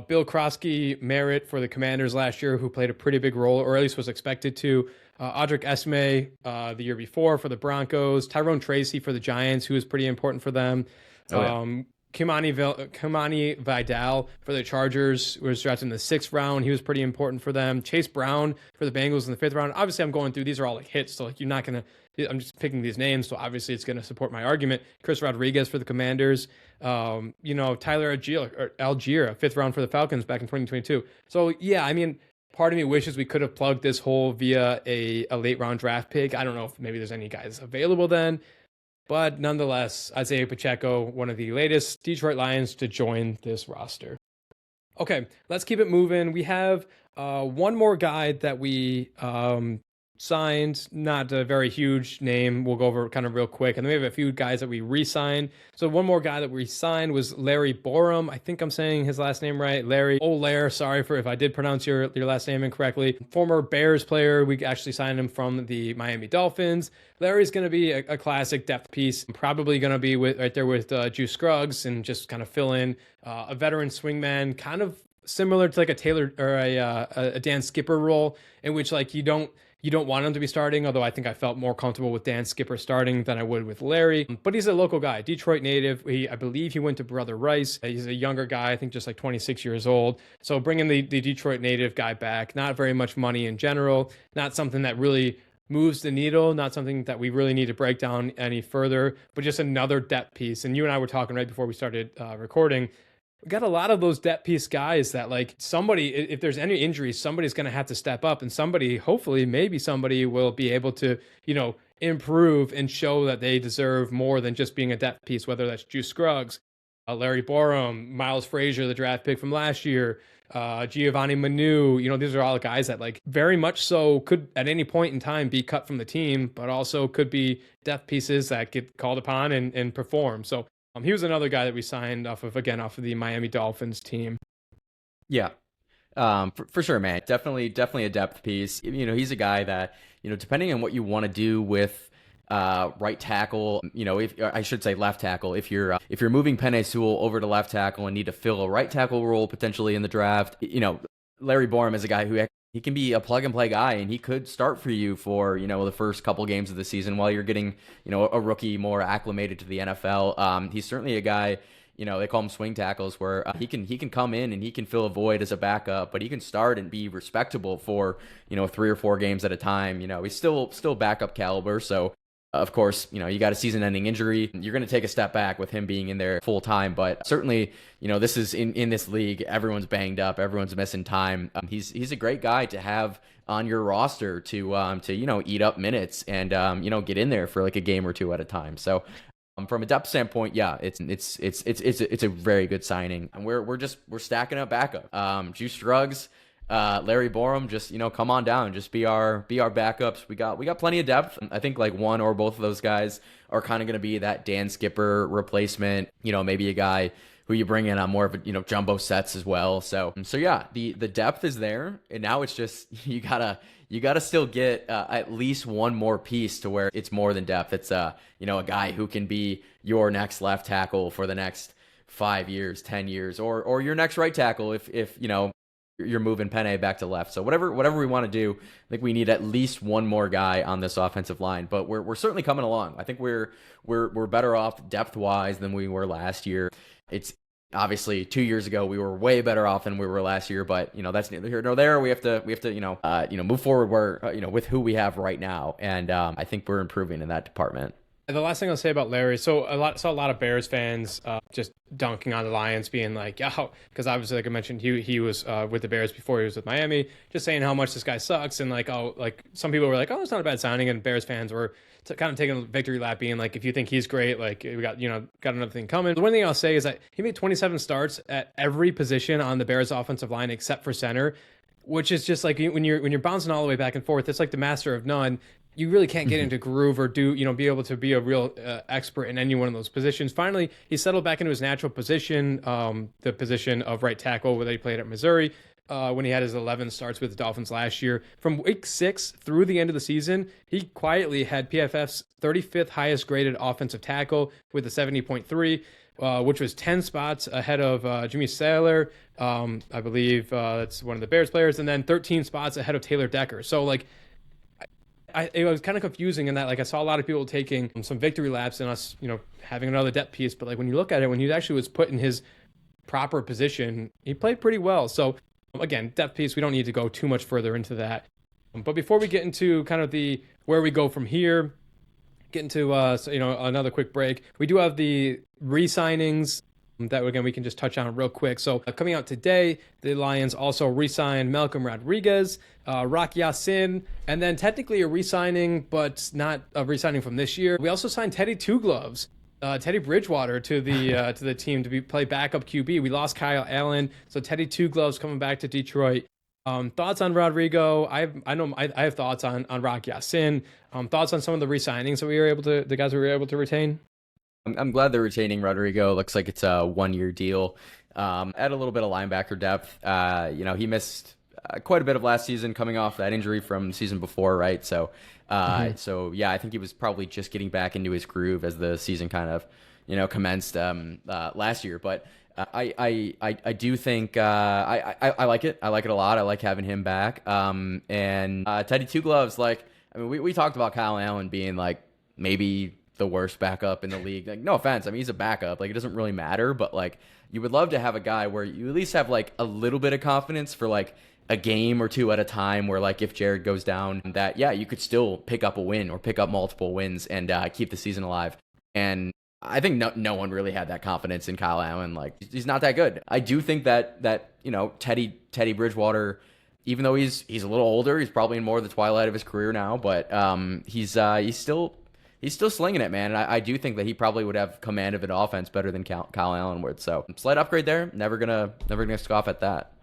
Bill Krosky Merritt for the Commanders last year, who played a pretty big role, or at least was expected to. Audric Esme the year before for the Broncos. Tyrone Tracy for the Giants, who was pretty important for them. Oh, yeah. Kimani Vidal for the Chargers was drafted in the 6th round. He was pretty important for them. Chase Brown for the Bengals in the 5th round. Obviously, I'm going through, these are all like hits, so like you're not gonna. I'm just picking these names, so obviously it's going to support my argument. Chris Rodriguez for the Commanders. Tyler Algier, a 5th round for the Falcons back in 2022. So yeah, I mean, part of me wishes we could have plugged this hole via a late round draft pick. I don't know if maybe there's any guys available then. But nonetheless, Isaiah Pacheco, one of the latest Detroit Lions to join this roster. Okay, let's keep it moving. We have one more guy that we signed, not a very huge name. We'll go over kind of real quick. And then we have a few guys that we re-signed. So one more guy that we signed was Larry Borum. I think I'm saying his last name right. Larry O'Lair. Sorry for if I did pronounce your last name incorrectly. Former Bears player. We actually signed him from the Miami Dolphins. Larry's going to be a classic depth piece. Probably going to be right there with Juice Scruggs and just kind of fill in a veteran swingman, kind of similar to like a Taylor or a Dan Skipper role, in which like you don't want him to be starting, although I think I felt more comfortable with Dan Skipper starting than I would with Larry. But he's a local guy, Detroit native. I believe he went to Brother Rice. He's a younger guy, I think just like 26 years old. So bringing the Detroit native guy back, not very much money in general, not something that really moves the needle, not something that we really need to break down any further, but just another depth piece. And you and I were talking right before we started recording. We got a lot of those depth piece guys that like somebody, if there's any injuries, somebody's going to have to step up, and maybe somebody will be able to, improve and show that they deserve more than just being a depth piece, whether that's Juice Scruggs, Larry Borum, Miles Frazier, the draft pick from last year, Giovanni Manu. These are all guys that like very much so could at any point in time be cut from the team, but also could be depth pieces that get called upon and perform. So he was another guy that we signed off of the Miami Dolphins team. Yeah, for sure, man. Definitely a depth piece. He's a guy that, depending on what you want to do with right tackle, if I should say left tackle, if you're moving Penei Sewell over to left tackle and need to fill a right tackle role potentially in the draft, Larry Borum is a guy who he can be a plug and play guy, and he could start for you for, the first couple games of the season while you're getting, a rookie more acclimated to the NFL. He's certainly a guy, they call him swing tackles, where he can come in and he can fill a void as a backup, but he can start and be respectable for, 3 or 4 games at a time. He's still backup caliber. So of course, you got a season-ending injury. You're going to take a step back with him being in there full time. But certainly, this is in this league. Everyone's banged up. Everyone's missing time. He's a great guy to have on your roster to eat up minutes and get in there for like a game or two at a time. So From a depth standpoint, yeah, it's a very good signing, and we're stacking up backup. Juice Scruggs, Larry Borum, just come on down, just be our backups. We got plenty of depth. I think like one or both of those guys are kind of going to be that Dan Skipper replacement. Maybe a guy who you bring in on more of a jumbo sets as well. So yeah, the depth is there, and now it's just you gotta still get at least one more piece to where it's more than depth. It's a guy who can be your next left tackle for the next 5 years, 10 years, or your next right tackle if you're moving Penne back to left. So whatever we want to do, I think we need at least one more guy on this offensive line. But we're certainly coming along. I think we're better off depth wise than we were last year. It's obviously 2 years ago we were way better off than we were last year, but that's neither here nor there. We have to move forward where with who we have right now, and I think we're improving in that department. The last thing I'll say about Larry, saw a lot of Bears fans just dunking on the Lions, being like, "Oh," because obviously, like I mentioned, he was with the Bears before he was with Miami, just saying how much this guy sucks, and like, oh, like some people were like, "Oh, it's not a bad signing," and Bears fans were kind of taking a victory lap, being like, "If you think he's great, like we got another thing coming." The one thing I'll say is that he made 27 starts at every position on the Bears offensive line except for center, which is just like when you're bouncing all the way back and forth, it's like the master of none. You really can't get into groove or be able to be a real expert in any one of those positions. Finally, he settled back into his natural position, the position of right tackle, where he played at Missouri when he had his 11 starts with the Dolphins last year. From week 6 through the end of the season, he quietly had PFF's 35th highest graded offensive tackle with a 70.3, which was 10 spots ahead of Jimmy Saylor. I believe that's one of the Bears players, and then 13 spots ahead of Taylor Decker. So like, it was kind of confusing in that, like, I saw a lot of people taking some victory laps and us, having another depth piece. But like when you look at it, when he actually was put in his proper position, he played pretty well. So again, depth piece, we don't need to go too much further into that. But before we get into kind of where we go from here, get into another quick break, we do have the re-signings that again we can just touch on real quick. So coming out today, the Lions also re-signed Malcolm Rodriguez, Rock Ya-Sin, and then technically a re-signing, but not a re-signing from this year. We also signed Teddy Two Gloves, Teddy Bridgewater to the team to play backup QB. We lost Kyle Allen, so Teddy Two Gloves coming back to Detroit. Thoughts on Rodrigo? I have thoughts on Rock Ya-Sin. Thoughts on some of the re-signings that the guys we were able to retain. I'm glad they're retaining Rodrigo. Looks like it's a 1-year deal. Add a little bit of linebacker depth. He missed quite a bit of last season coming off that injury from the season before, right? So, yeah, I think he was probably just getting back into his groove as the season kind of, commenced last year. But I do think I like it. I like it a lot. I like having him back. And Teddy Two Gloves, we talked about Kyle Allen being like maybe the worst backup in the league. Like, no offense, he's a backup. Like, it doesn't really matter, but like, you would love to have a guy where you at least have like a little bit of confidence for like a game or two at a time, where like if Jared goes down, that you could still pick up a win or pick up multiple wins and keep the season alive. And I think no one really had that confidence in Kyle Allen. Like, he's not that good. I do think that Teddy Bridgewater, even though he's a little older, he's probably in more of the twilight of his career now, but he's still slinging it, man. And I do think that he probably would have command of an offense better than Kyle Allen would. So slight upgrade there. Never gonna scoff at that.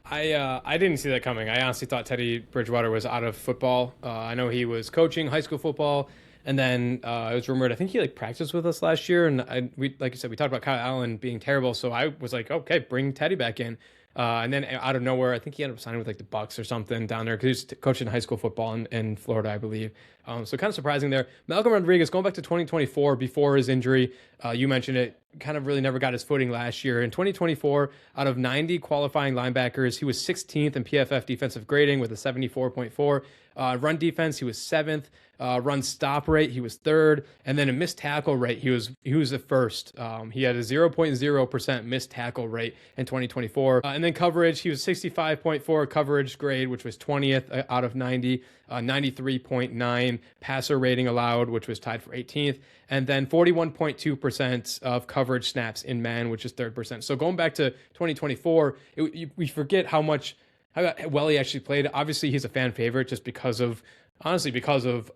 I didn't see that coming. I honestly thought Teddy Bridgewater was out of football. I know he was coaching high school football, and then it was rumored, I think he practiced with us last year. And we, like you said, we talked about Kyle Allen being terrible. So I was like, okay, bring Teddy back in. And then out of nowhere, I think he ended up signing with the Bucks or something down there, because he was coaching high school football in Florida, I believe. So kind of surprising there. Malcolm Rodriguez, going back to 2024 before his injury, you mentioned it, kind of really never got his footing last year. In 2024, out of 90 qualifying linebackers, he was 16th in PFF defensive grading with a 74.4. Run defense, he was 7th. Run stop rate, he was 3rd. And then a missed tackle rate, he was the first. He had a 0.0% missed tackle rate in 2024. And then coverage, he was 65.4 coverage grade, which was 20th out of 90. 93.9 passer rating allowed, which was tied for 18th. And then 41.2% of coverage snaps in man, which is 3rd percent. So going back to 2024, we forget how much how well he actually played. Obviously, he's a fan favorite just because of honestly because of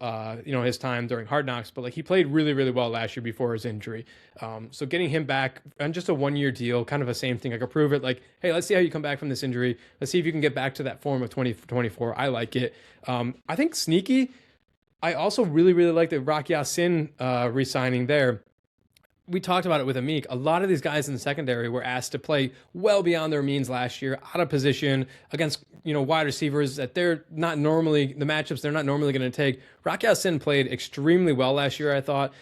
his time during Hard Knocks. But like he played really really well last year before his injury. So getting him back on just a 1 year deal, kind of a same thing. I could prove it. Like, hey, let's see how you come back from this injury. Let's see if you can get back to that form of 2024. I like it. I think sneaky. I also really really like the Rock Ya-Sin re-signing there. We talked about it with Amik. A lot of these guys in the secondary were asked to play well beyond their means last year, out of position against wide receivers that they're not normally the matchups they're not normally going to take. Rock Ya-Sin played extremely well last year. I thought.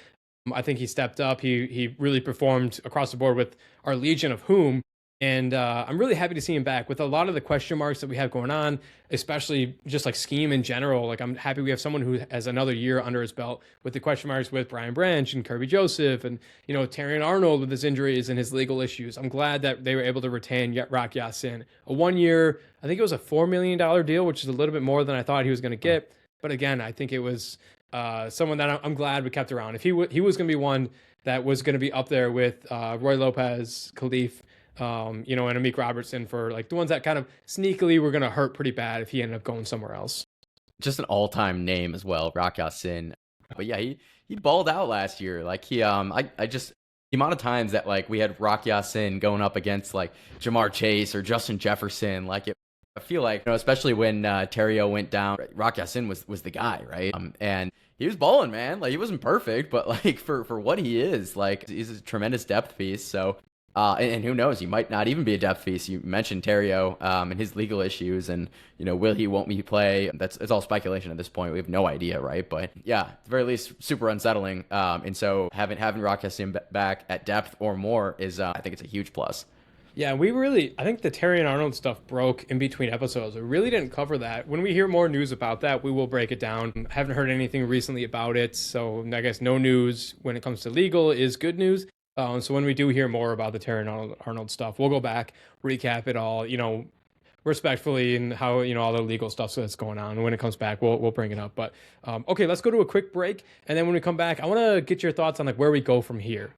I think he stepped up. He really performed across the board with our Legion of Whom. And I'm really happy to see him back with a lot of the question marks that we have going on, especially just like scheme in general. Like I'm happy we have someone who has another year under his belt with the question marks with Brian Branch and Kirby Joseph and, Terrion Arnold with his injuries and his legal issues. I'm glad that they were able to retain Rock Ya-Sin. A 1 year, I think it was a $4 million deal, which is a little bit more than I thought he was going to get. But again, I think it was someone that I'm glad we kept around. If he was going to be one that was going to be up there with Roy Lopez, Khalif, and Amik Robertson for like the ones that kind of sneakily were going to hurt pretty bad if he ended up going somewhere else. Just an all-time name as well, Rock Ya-Sin. But yeah, he balled out last year. Like I just the amount of times that like we had Rock Ya-Sin going up against like Jamar Chase or Justin Jefferson, like I feel like especially when Terrio went down, Rock Ya-Sin was the guy, right? And he was balling, man. Like he wasn't perfect, but like for what he is, like he's a tremendous depth piece. So. And who knows? He might not even be a depth piece. You mentioned Terrio and his legal issues, and will he, won't he play? It's all speculation at this point. We have no idea, right? But yeah, at the very least, super unsettling. And so having Rock Ya-Sin back at depth or more is, I think, it's a huge plus. Yeah, I think the Terrion Arnold stuff broke in between episodes. We really didn't cover that. When we hear more news about that, we will break it down. Haven't heard anything recently about it, so I guess no news when it comes to legal is good news. So when we do hear more about the Terrion Arnold stuff, we'll go back, recap it all, respectfully, and how all the legal stuff that's going on. When it comes back, we'll bring it up. But okay, let's go to a quick break, and then when we come back, I want to get your thoughts on like where we go from here.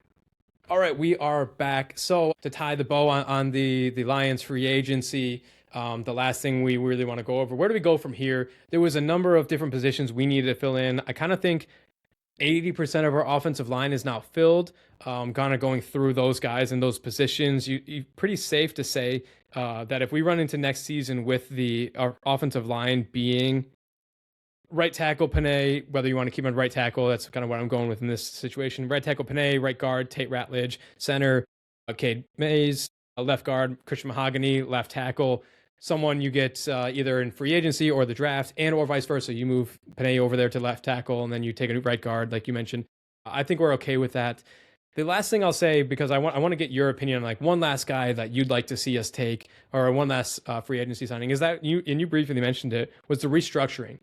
All right, we are back. So to tie the bow on the Lions free agency, the last thing we really want to go over, where do we go from here? There was a number of different positions we needed to fill in. I kind of think 80% of our offensive line is now filled. Kind of going through those guys and those positions, you pretty safe to say that if we run into next season with our offensive line being right tackle Panay, whether you want to keep him right tackle, that's kind of what I'm going with in this situation. Right tackle Panay, right guard Tate Ratledge, center Cade Mays, left guard Christian Mahogany, left tackle someone you get either in free agency or the draft, and or vice versa. You move Panay over there to left tackle, and then you take a right guard, like you mentioned. I think we're okay with that. The last thing I'll say, because I want to get your opinion on like one last guy that you'd like to see us take, or one last free agency signing, is that you briefly mentioned it, was the restructuring.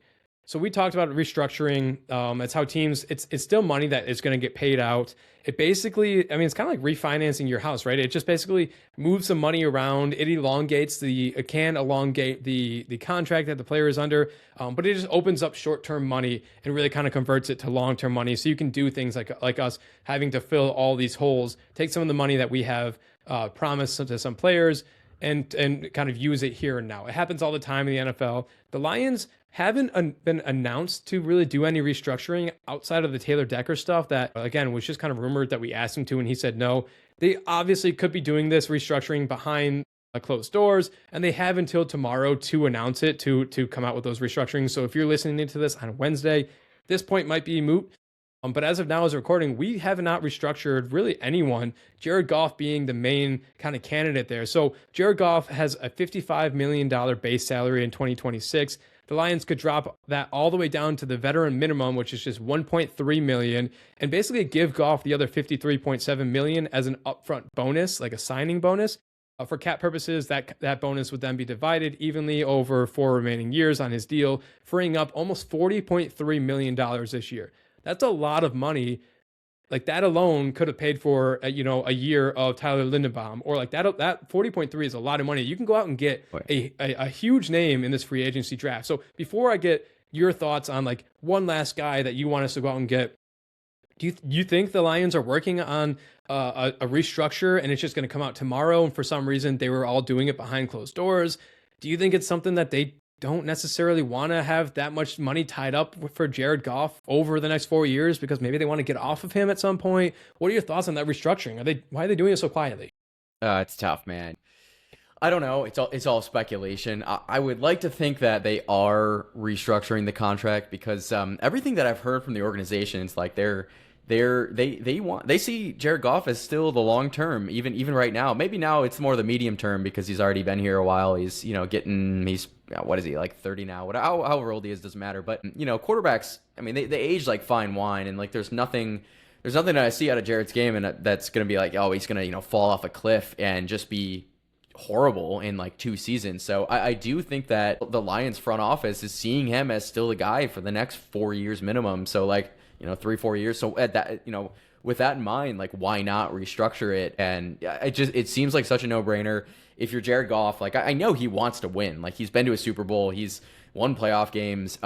So we talked about restructuring. It's how teams, it's still money that is going to get paid out. It basically, it's kind of like refinancing your house, right? It just basically moves some money around. It elongates it can elongate the contract that the player is under, but it just opens up short-term money and really kind of converts it to long-term money. So you can do things like us having to fill all these holes, take some of the money that we have promised to some players and kind of use it here and now. It happens all the time in the NFL. The Lions haven't been announced to really do any restructuring outside of the Taylor Decker stuff that, again, was just kind of rumored that we asked him to and he said no. They obviously could be doing this restructuring behind closed doors, and they have until tomorrow to announce it, to come out with those restructurings. So if you're listening to this on Wednesday, this point might be moot. But as of now, as a recording, we have not restructured really anyone, Jared Goff being the main kind of candidate there. So Jared Goff has a $55 million base salary in 2026. The Lions could drop that all the way down to the veteran minimum, which is just $1.3 million, and basically give Goff the other $53.7 million as an upfront bonus, like a signing bonus. For cap purposes, that bonus would then be divided evenly over 4 remaining years on his deal, freeing up almost $40.3 million this year. That's a lot of money. Like that alone could have paid for a year of Tyler Linderbaum, or like that 40.3 is a lot of money. You can go out and get a huge name in this free agency draft. So before I get your thoughts on like one last guy that you want us to go out and get, do you think the Lions are working on a restructure and it's just going to come out tomorrow? And for some reason they were all doing it behind closed doors. Do you think it's something that they don't necessarily want to have that much money tied up for Jared Goff over the next 4 years because maybe they want to get off of him at some point? What are your thoughts on that restructuring? Why are they doing it so quietly? It's tough, man. I don't know. It's all speculation. I would like to think that they are restructuring the contract because everything that I've heard from the organization is like they see Jared Goff as still the long term, even right now. Maybe now it's more the medium term because he's already been here a while. He's what is he, like 30 now? However old he is doesn't matter. But quarterbacks, I mean, they age like fine wine, and like there's nothing that I see out of Jared's game and that's gonna be like, oh, he's gonna fall off a cliff and just be horrible in like 2 seasons. So I do think that the Lions front office is seeing him as still the guy for the next 4 years minimum. So like 3-4 years. So at that, with that in mind, like why not restructure it? And it seems like such a no-brainer. If you're Jared Goff, like I know he wants to win. Like he's been to a Super Bowl, he's won playoff games.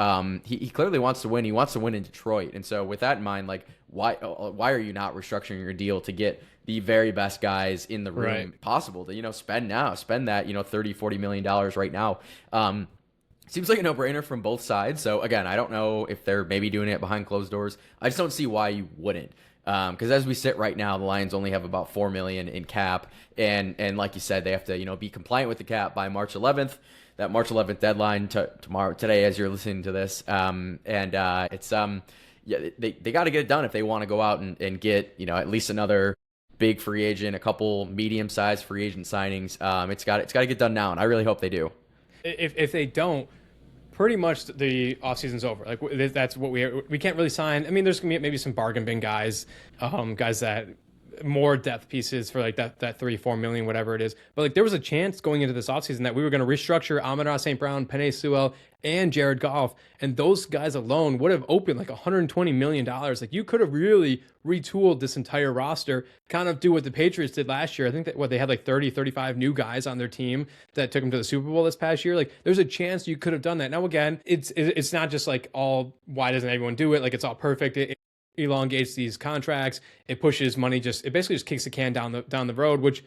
He clearly wants to win. He wants to win in Detroit. And so with that in mind, like why are you not restructuring your deal to get the very best guys in the room possible to spend that $30-40 million right now? Seems like a no-brainer from both sides. So again, I don't know if they're maybe doing it behind closed doors. I just don't see why you wouldn't. Because as we sit right now, the Lions only have about $4 million in cap, and like you said, they have to be compliant with the cap by March 11th. That March 11th deadline today, as you're listening to this, it's they got to get it done if they want to go out and get at least another big free agent, a couple medium-sized free agent signings. It's got to get done now, and I really hope they do. If they don't, pretty much the offseason's over. Like that's what we can't really sign. I mean, there's gonna be maybe some bargain bin guys, guys that more depth pieces for like that 3-4 million, whatever it is. But like there was a chance going into this offseason that we were going to restructure Amon-Ra St. Brown, Penei Sewell, and Jared Goff, and those guys alone would have opened like $120 million. Like you could have really retooled this entire roster, kind of do what the Patriots did last year. I think that they had like 35 new guys on their team that took them to the Super Bowl this past year. Like there's a chance you could have done that. Now again, it's not just like why doesn't everyone do it? Like it's all perfect. It elongates these contracts. It pushes money. It basically just kicks the can down the road, which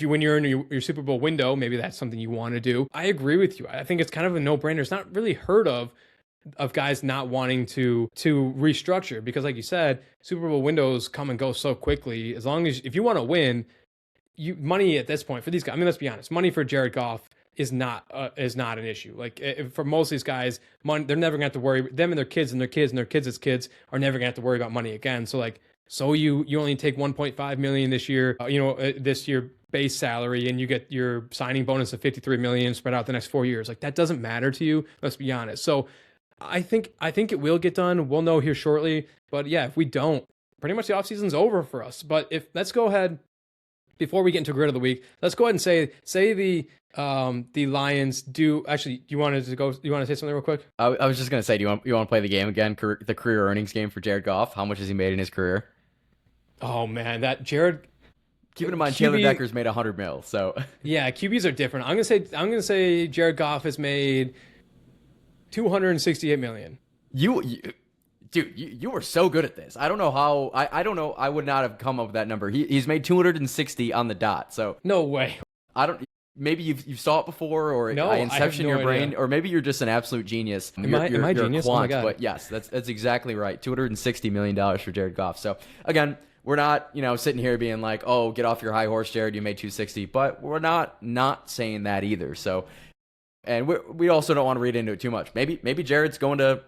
when you're in your Super Bowl window, maybe that's something you want to do. I agree with you. I think it's kind of a no-brainer. It's not really heard of guys not wanting to restructure because like you said, Super Bowl windows come and go so quickly. As long as if you want to win, money at this point for these guys, I mean, let's be honest, money for Jared Goff is not an issue. Like for most of these guys, money, they're never gonna have to worry. Them and their kids and their kids and their kids' kids are never gonna have to worry about money again. So you only take 1.5 million this year, this year base salary, and you get your signing bonus of 53 million spread out the next 4 years. Like that doesn't matter to you. Let's be honest. So I think it will get done. We'll know here shortly. But yeah, if we don't, pretty much the offseason's over for us. But let's go ahead. Before we get into grid of the week, let's go ahead and say the Lions do. Actually, you want to say something real quick? I was just gonna say, do you want to play the game again? The career earnings game for Jared Goff. How much has he made in his career? Oh man, that Jared. Keeping in mind, Taylor Decker's made $100 million. So yeah, QBs are different. I'm gonna say Jared Goff has made $268 million. Dude, you were so good at this. I don't know how. I don't know. I would not have come up with that number. He's made 260 on the dot. So no way. I don't. Maybe you saw it before, or no, I inception no your brain, idea. Or maybe you're just an absolute genius. Am I genius? Quant, oh my God. But yes, that's exactly right. $260 million for Jared Goff. So again, we're not sitting here being like, oh, get off your high horse, Jared. You made 260, but we're not saying that either. So, and we also don't want to read into it too much. Maybe Jared's going to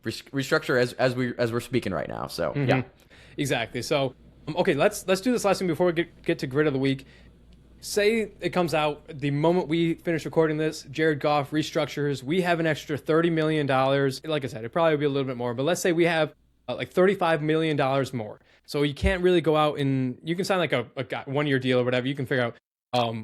restructure as we're speaking right now. So yeah, exactly. So okay, let's do this last thing before we get to grid of the week. Say it comes out the moment we finish recording this, Jared Goff restructures. We have an extra $30 million. Like I said, it probably would be a little bit more, but let's say we have like $35 million more. So you can't really go out and you can sign like a 1-year deal or whatever. You can figure out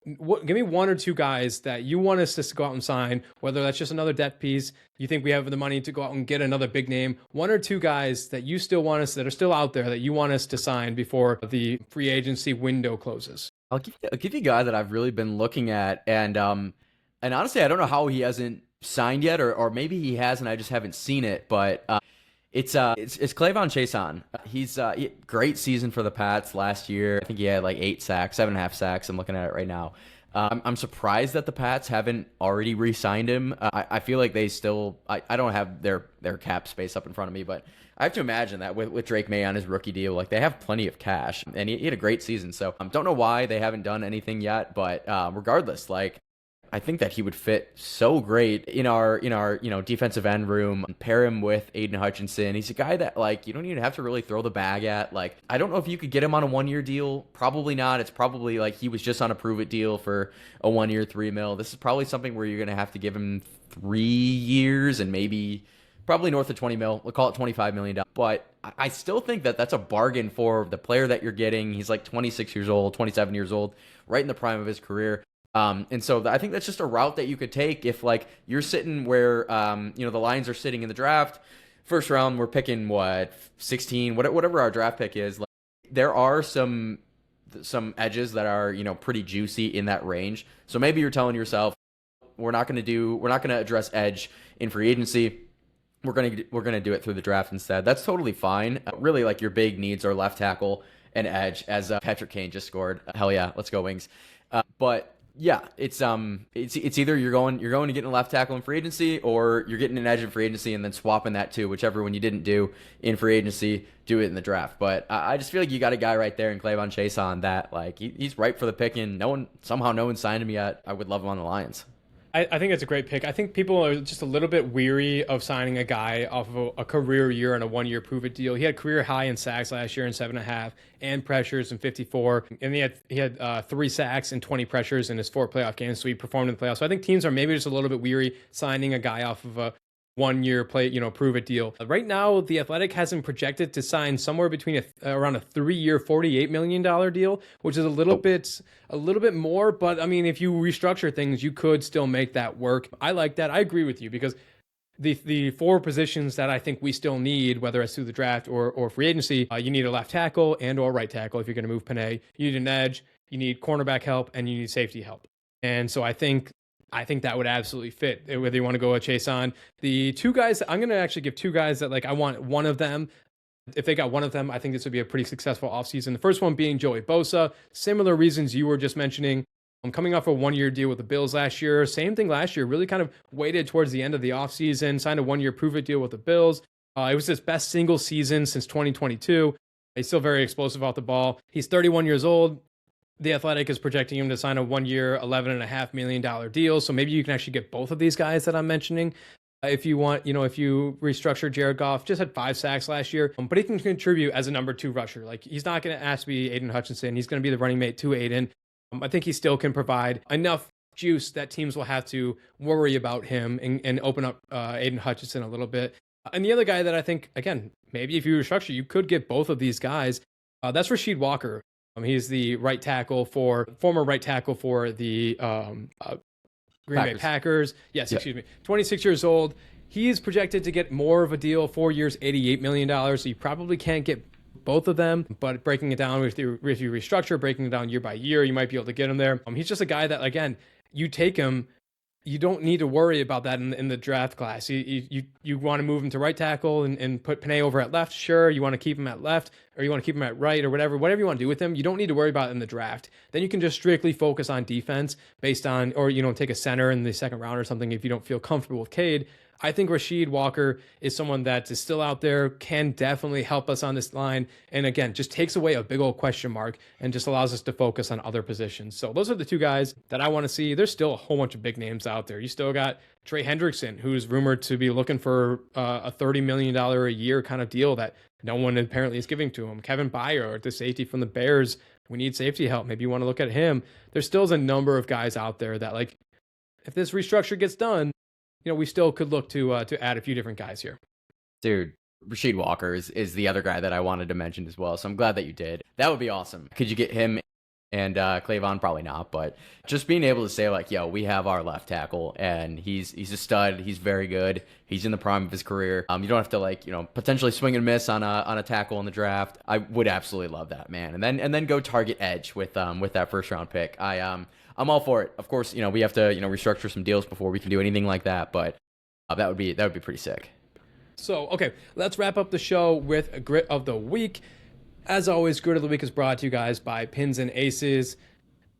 give me one or two guys that you want us to go out and sign, whether that's just another depth piece, you think we have the money to go out and get another big name, one or two guys that you still want us, that are still out there, that you want us to sign before the free agency window closes. I'll give you a guy that I've really been looking at, and honestly, I don't know how he hasn't signed yet, or maybe he has and I just haven't seen it, but it's Clavon Chason. He's great season for the Pats last year. I think he had like 8 sacks, 7.5 sacks. I'm looking at it right now. I'm surprised that the Pats haven't already re-signed him. I feel like they still. I don't have their cap space up in front of me, but I have to imagine that with Drake May on his rookie deal, like they have plenty of cash, and he had a great season. So don't know why they haven't done anything yet, but regardless, like I think that he would fit so great in our defensive end room. Pair him with Aiden Hutchinson. He's a guy that like you don't even have to really throw the bag at. Like I don't know if you could get him on a 1 year deal. Probably not. It's probably like he was just on a prove it deal for a 1 year $3 million. This is probably something where you're gonna have to give him 3 years and maybe probably north of 20 mil. We'll call it $25 million. But I still think that that's a bargain for the player that you're getting. He's like 26 years old, 27 years old, right in the prime of his career. And so I think that's just a route that you could take if like you're sitting where the Lions are sitting in the draft. First round, we're picking 16, whatever our draft pick is. Like, there are some edges that are pretty juicy in that range. So maybe you're telling yourself, we're not going to address edge in free agency. We're gonna do it through the draft instead. That's totally fine. Really, like your big needs are left tackle and edge. As Patrick Kane just scored. Hell yeah, let's go Wings. But yeah, it's either you're going to get a left tackle in free agency, or you're getting an edge in free agency and then swapping that too, whichever one you didn't do in free agency, do it in the draft. But I just feel like you got a guy right there in Clavon Chason that like he's ripe for the picking. No one signed him yet. I would love him on the Lions. I think it's a great pick. I think people are just a little bit weary of signing a guy off of a career year and a 1 year prove it deal. He had career high in sacks last year in 7.5 and pressures in 54. And he had 3 sacks and 20 pressures in his 4 playoff games. So he performed in the playoffs. So I think teams are maybe just a little bit weary signing a guy off of a 1 year prove it deal. Right now, the Athletic has him projected to sign somewhere between around a 3 year, $48 million deal, which is a little bit more. But I mean, if you restructure things, you could still make that work. I like that. I agree with you because the 4 positions that I think we still need, whether it's through the draft or free agency, you need a left tackle and or right tackle if you're going to move Panay. You need an edge, you need cornerback help, and you need safety help. And so I think that would absolutely fit, whether you want to go with Chason. The 2 guys, I'm going to actually give 2 guys that like I want one of them. If they got one of them, I think this would be a pretty successful offseason. The first one being Joey Bosa. Similar reasons you were just mentioning. I'm coming off a 1 year deal with the Bills last year. Same thing last year. Really kind of waited towards the end of the offseason. Signed a 1 year prove it deal with the Bills. It was his best single season since 2022. He's still very explosive off the ball. He's 31 years old. The Athletic is projecting him to sign a 1 year, $11.5 million deal. So maybe you can actually get both of these guys that I'm mentioning. If you want, if you restructure Jared Goff, just had 5 sacks last year, but he can contribute as a number 2 rusher. Like he's not going to ask to be Aiden Hutchinson. He's going to be the running mate to Aiden. I think he still can provide enough juice that teams will have to worry about him and open up Aiden Hutchinson a little bit. And the other guy that I think, again, maybe if you restructure, you could get both of these guys. That's Rasheed Walker. He's the former right tackle for the Green Bay Packers. Yes, yep. Excuse me. 26 years old. He's projected to get more of a deal, 4 years, $88 million. So you probably can't get both of them, but breaking it down, if you restructure, breaking it down year by year, you might be able to get him there. He's just a guy that, again, you take him, you don't need to worry about that in the draft class. You want to move him to right tackle and put Panay over at left. Sure, you want to keep him at left, or you want to keep him at right, or whatever you want to do with him. You don't need to worry about it in the draft. Then you can just strictly focus on defense based on, or take a center in the second round or something if you don't feel comfortable with Cade. I think Rasheed Walker is someone that is still out there, can definitely help us on this line. And again, just takes away a big old question mark and just allows us to focus on other positions. So those are the 2 guys that I want to see. There's still a whole bunch of big names out there. You still got Trey Hendrickson, who's rumored to be looking for a $30 million a year kind of deal that no one apparently is giving to him. Kevin Byard, the safety from the Bears. We need safety help. Maybe you want to look at him. There still is a number of guys out there that, like, if this restructure gets done, we still could look to add a few different guys here. Dude, Rasheed Walker is the other guy that I wanted to mention as well. So I'm glad that you did. That would be awesome. Could you get him and Clavon? Probably not. But just being able to say, like, yo, we have our left tackle, and he's a stud. He's very good. He's in the prime of his career. You don't have to, potentially swing and miss on a tackle in the draft. I would absolutely love that, man. And then go target edge with that first round pick. I'm all for it. Of course, we have to, restructure some deals before we can do anything like that, but that would be pretty sick. So, okay, let's wrap up the show with a Grit of the Week. As always, Grit of the Week is brought to you guys by Pins and Aces.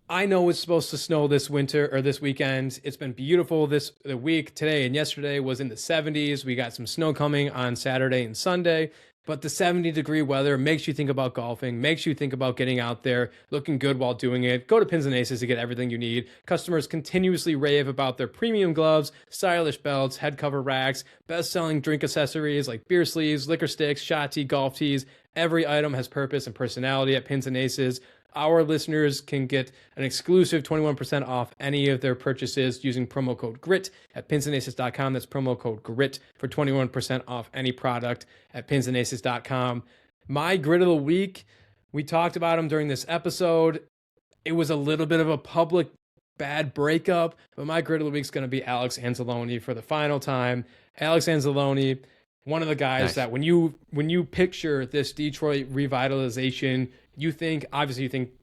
I know it's supposed to snow this winter or this weekend. It's been beautiful the week. Today and yesterday was in the 70s. We got some snow coming on Saturday and Sunday. But the 70-degree weather makes you think about golfing, makes you think about getting out there, looking good while doing it. Go to Pins and Aces to get everything you need. Customers continuously rave about their premium gloves, stylish belts, head cover racks, best-selling drink accessories like beer sleeves, liquor sticks, shot tee, golf tees. Every item has purpose and personality at Pins and Aces. Our listeners can get an exclusive 21% off any of their purchases using promo code GRIT at pinsandaces.com. That's promo code GRIT for 21% off any product at pinsandaces.com. My grit of the week, we talked about him during this episode. It was a little bit of a public bad breakup, but my grit of the week is going to be Alex Anzalone for the final time. Alex Anzalone, one of the guys that when you picture this Detroit revitalization, you think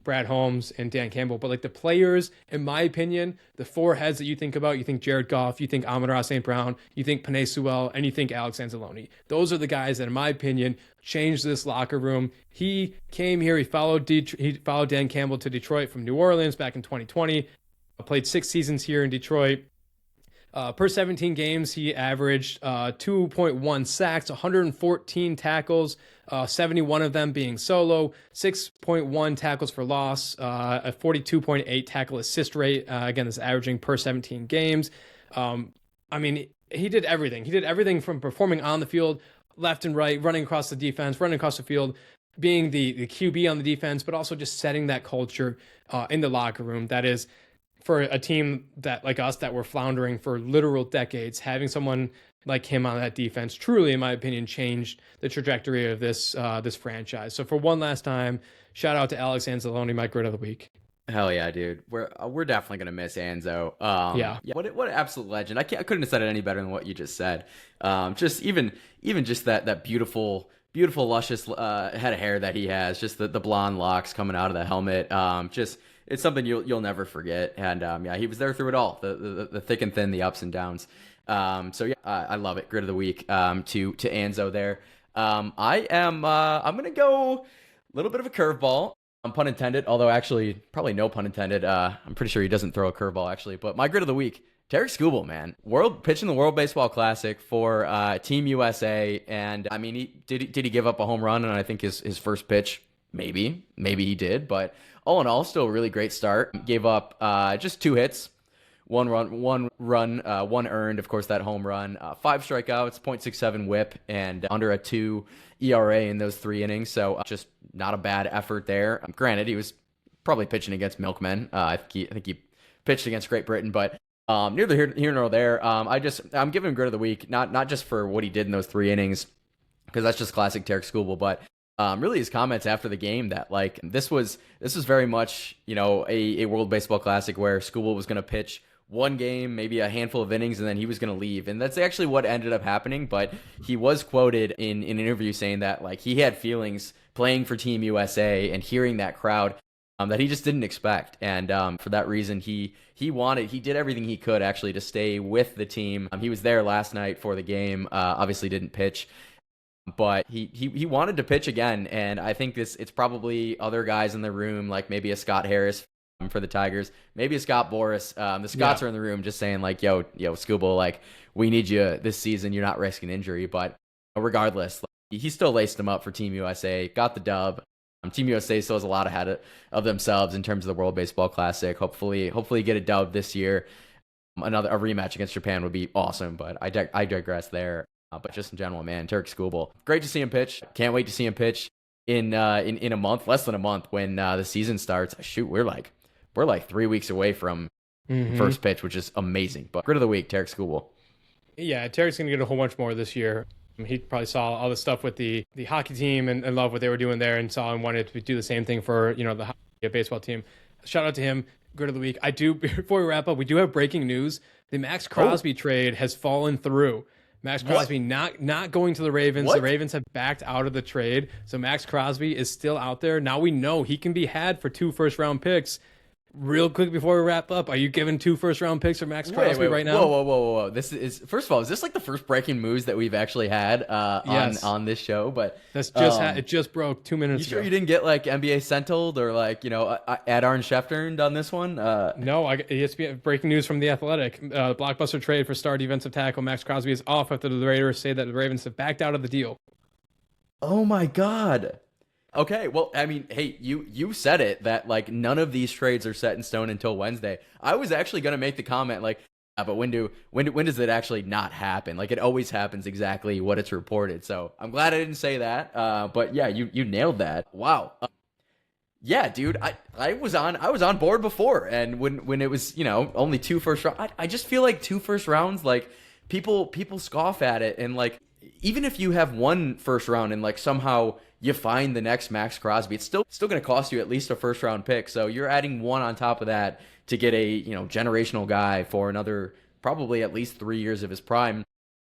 Brad Holmes and Dan Campbell, but like the players, in my opinion, the four heads that you think about, you think Jared Goff, you think Amon-Ra St. Brown, you think Penei Sewell, and you think Alex Anzalone. Those are the guys that, in my opinion, changed this locker room. He came here, he followed Dan Campbell to Detroit from New Orleans back in 2020, played 6 seasons here in Detroit. Per 17 games, he averaged 2.1 sacks, 114 tackles, 71 of them being solo, 6.1 tackles for loss, a 42.8 tackle assist rate. Again, this is averaging per 17 games. I mean, he did everything. He did everything from performing on the field, left and right, running across the defense, running across the field, being the QB on the defense, but also just setting that culture in the locker room. That is, for a team that like us that were floundering for literal decades, having someone like him on that defense truly, in my opinion, changed the trajectory of this franchise. So for one last time, shout out to Alex Anzalone, my grit of the week. Hell yeah, dude. We're definitely gonna miss Anzo. Yeah. What an absolute legend. I couldn't have said it any better than what you just said. Just even just that beautiful luscious head of hair that he has, just the blonde locks coming out of the helmet. Just it's something you'll never forget. And yeah, he was there through it all, the thick and thin, the ups and downs. So yeah, I love it. Grit of the week to Anzo there. I'm gonna go a little bit of a curveball. Pun intended, although actually probably no pun intended. I'm pretty sure he doesn't throw a curveball actually. But my grit of the week, Tarek Skubal, man, pitching the World Baseball Classic for Team USA, and I mean, did he give up a home run? And I think his first pitch, maybe he did, but all in all, still a really great start. Gave up just 2 hits, one earned, of course, that home run, 5 strikeouts, .67 WHIP, and under a 2 ERA in those 3 innings. So just not a bad effort there. Granted, he was probably pitching against milkmen. I think he pitched against Great Britain, but neither here nor there. I'm giving him grit of the week, not just for what he did in those 3 innings, because that's just classic Tarek Skubal, but really his comments after the game that like this was very much, you know, a World Baseball Classic where Skubal was going to pitch one game, maybe a handful of innings, and then he was going to leave. And that's actually what ended up happening. But he was quoted in an interview saying that like he had feelings playing for Team USA and hearing that crowd that he just didn't expect. And for that reason, he did everything he could actually to stay with the team. He was there last night for the game, obviously didn't pitch, but he wanted to pitch again. And I think it's probably other guys in the room, like maybe a Scott Harris for the Tigers, maybe a Scott Boras. The Scotts are in the room just saying like, yo, Skubal, like we need you this season. You're not risking injury. But regardless, like, he still laced them up for Team USA, got the dub. Team USA still has a lot ahead of themselves in terms of the World Baseball Classic. Hopefully get a dub this year. A rematch against Japan would be awesome, but I digress there. But just in general, man, Tarek Skubal, great to see him pitch. Can't wait to see him pitch in a month, less than a month, when the season starts. Shoot, we're like 3 weeks away from first pitch, which is amazing. But grit of the week, Tarek Skubal. Yeah, Tarek's going to get a whole bunch more this year. He probably saw all the stuff with the hockey team and loved what they were doing there and saw and wanted to do the same thing for, you know, the baseball team. Shout out to him. Grit of the week. Before we wrap up, we do have breaking news. The Max Crosby trade has fallen through. Max Crosby not going to the Ravens. What? The Ravens have backed out of the trade. So Max Crosby is still out there. Now we know he can be had for 2 first-round picks. Real quick before we wrap up, are you giving 2 first-round picks for Max Crosby right now? Whoa. This is, first of all, is this like the first breaking news that we've actually had Yes. on this show? But That's just it just broke 2 minutes you sure ago. you didn't get like NBA Sentineled or like, Adarn Schefter on this one? No, ESPN breaking news from The Athletic. Blockbuster trade for star defensive tackle Max Crosby is off after the Raiders say that the Ravens have backed out of the deal. Oh my God. Okay, well, I mean, hey, you said it that like none of these trades are set in stone until Wednesday. I was actually gonna make the comment like, but when does it actually not happen? Like it always happens exactly what it's reported. So I'm glad I didn't say that. But yeah, you nailed that. Wow. Yeah, dude, I was on board before, and when it was only 2 first rounds, I just feel like 2 first rounds, like people scoff at it, and like even if you have 1 first round and like somehow you find the next Max Crosby, it's still going to cost you at least a first round pick. So you're adding 1 on top of that to get a generational guy for another probably at least 3 years of his prime.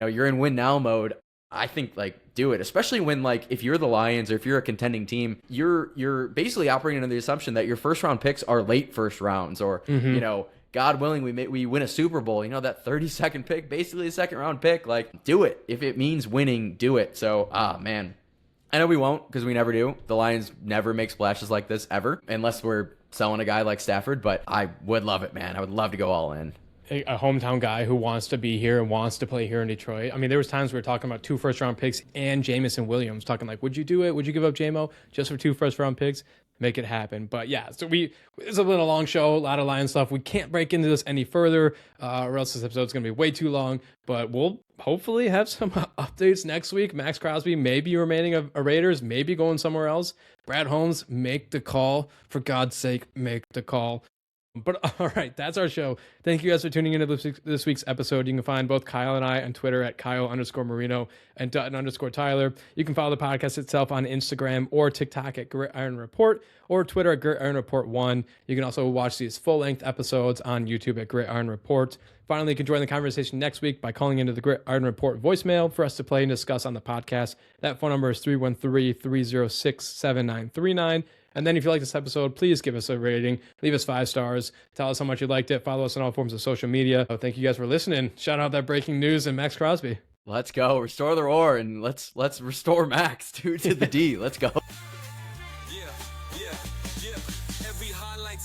You're in win now mode. I think like do it, especially when like if you're the Lions or if you're a contending team, you're basically operating under the assumption that your first round picks are late first rounds, or God willing we win a Super Bowl. That 32nd pick, basically a second round pick. Like do it if it means winning. Do it. So man. I know we won't because we never do. The Lions never make splashes like this ever unless we're selling a guy like Stafford, but I would love it, man. I would love to go all in. A hometown guy who wants to be here and wants to play here in Detroit. I mean, there was times we were talking about 2 first-round picks and Jamison Williams, talking like, would you do it? Would you give up JMO just for 2 first-round picks? Make it happen. But yeah, so it's a little long show, a lot of Lions stuff. We can't break into this any further, or else this episode's going to be way too long. But we'll hopefully have some updates next week. Max Crosby maybe remaining a Raiders, maybe going somewhere else. Brad Holmes, make the call. For God's sake, make the call. But all right, that's our show. Thank you guys for tuning into this week's episode. You can find both Kyle and I on Twitter at Kyle_Marino and Dutton_Tyler. You can follow the podcast itself on Instagram or TikTok at Gridiron Report or Twitter at Gridiron Report 1. You can also watch these full-length episodes on YouTube at Gridiron Report. Finally, you can join the conversation next week by calling into the Gridiron Report voicemail for us to play and discuss on the podcast. That phone number is 313-306-7939. And then if you like this episode, please give us a rating. Leave us 5 stars. Tell us how much you liked it. Follow us on all forms of social media. So thank you guys for listening. Shout out that breaking news and Max Crosby. Let's go. Restore the roar and let's restore Max to the D. Let's go.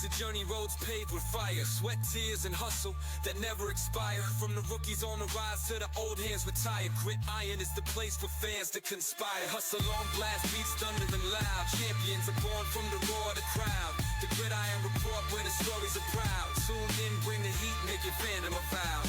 A journey, roads paved with fire, sweat, tears, and hustle that never expire. From the rookies on the rise to the old hands retired. Grit iron is the place for fans to conspire. Hustle on, blast beats thunder and loud. Champions are born from the roar of the crowd. The Gridiron Report where the stories are proud. Tune in, bring the heat, make your fandom a vow.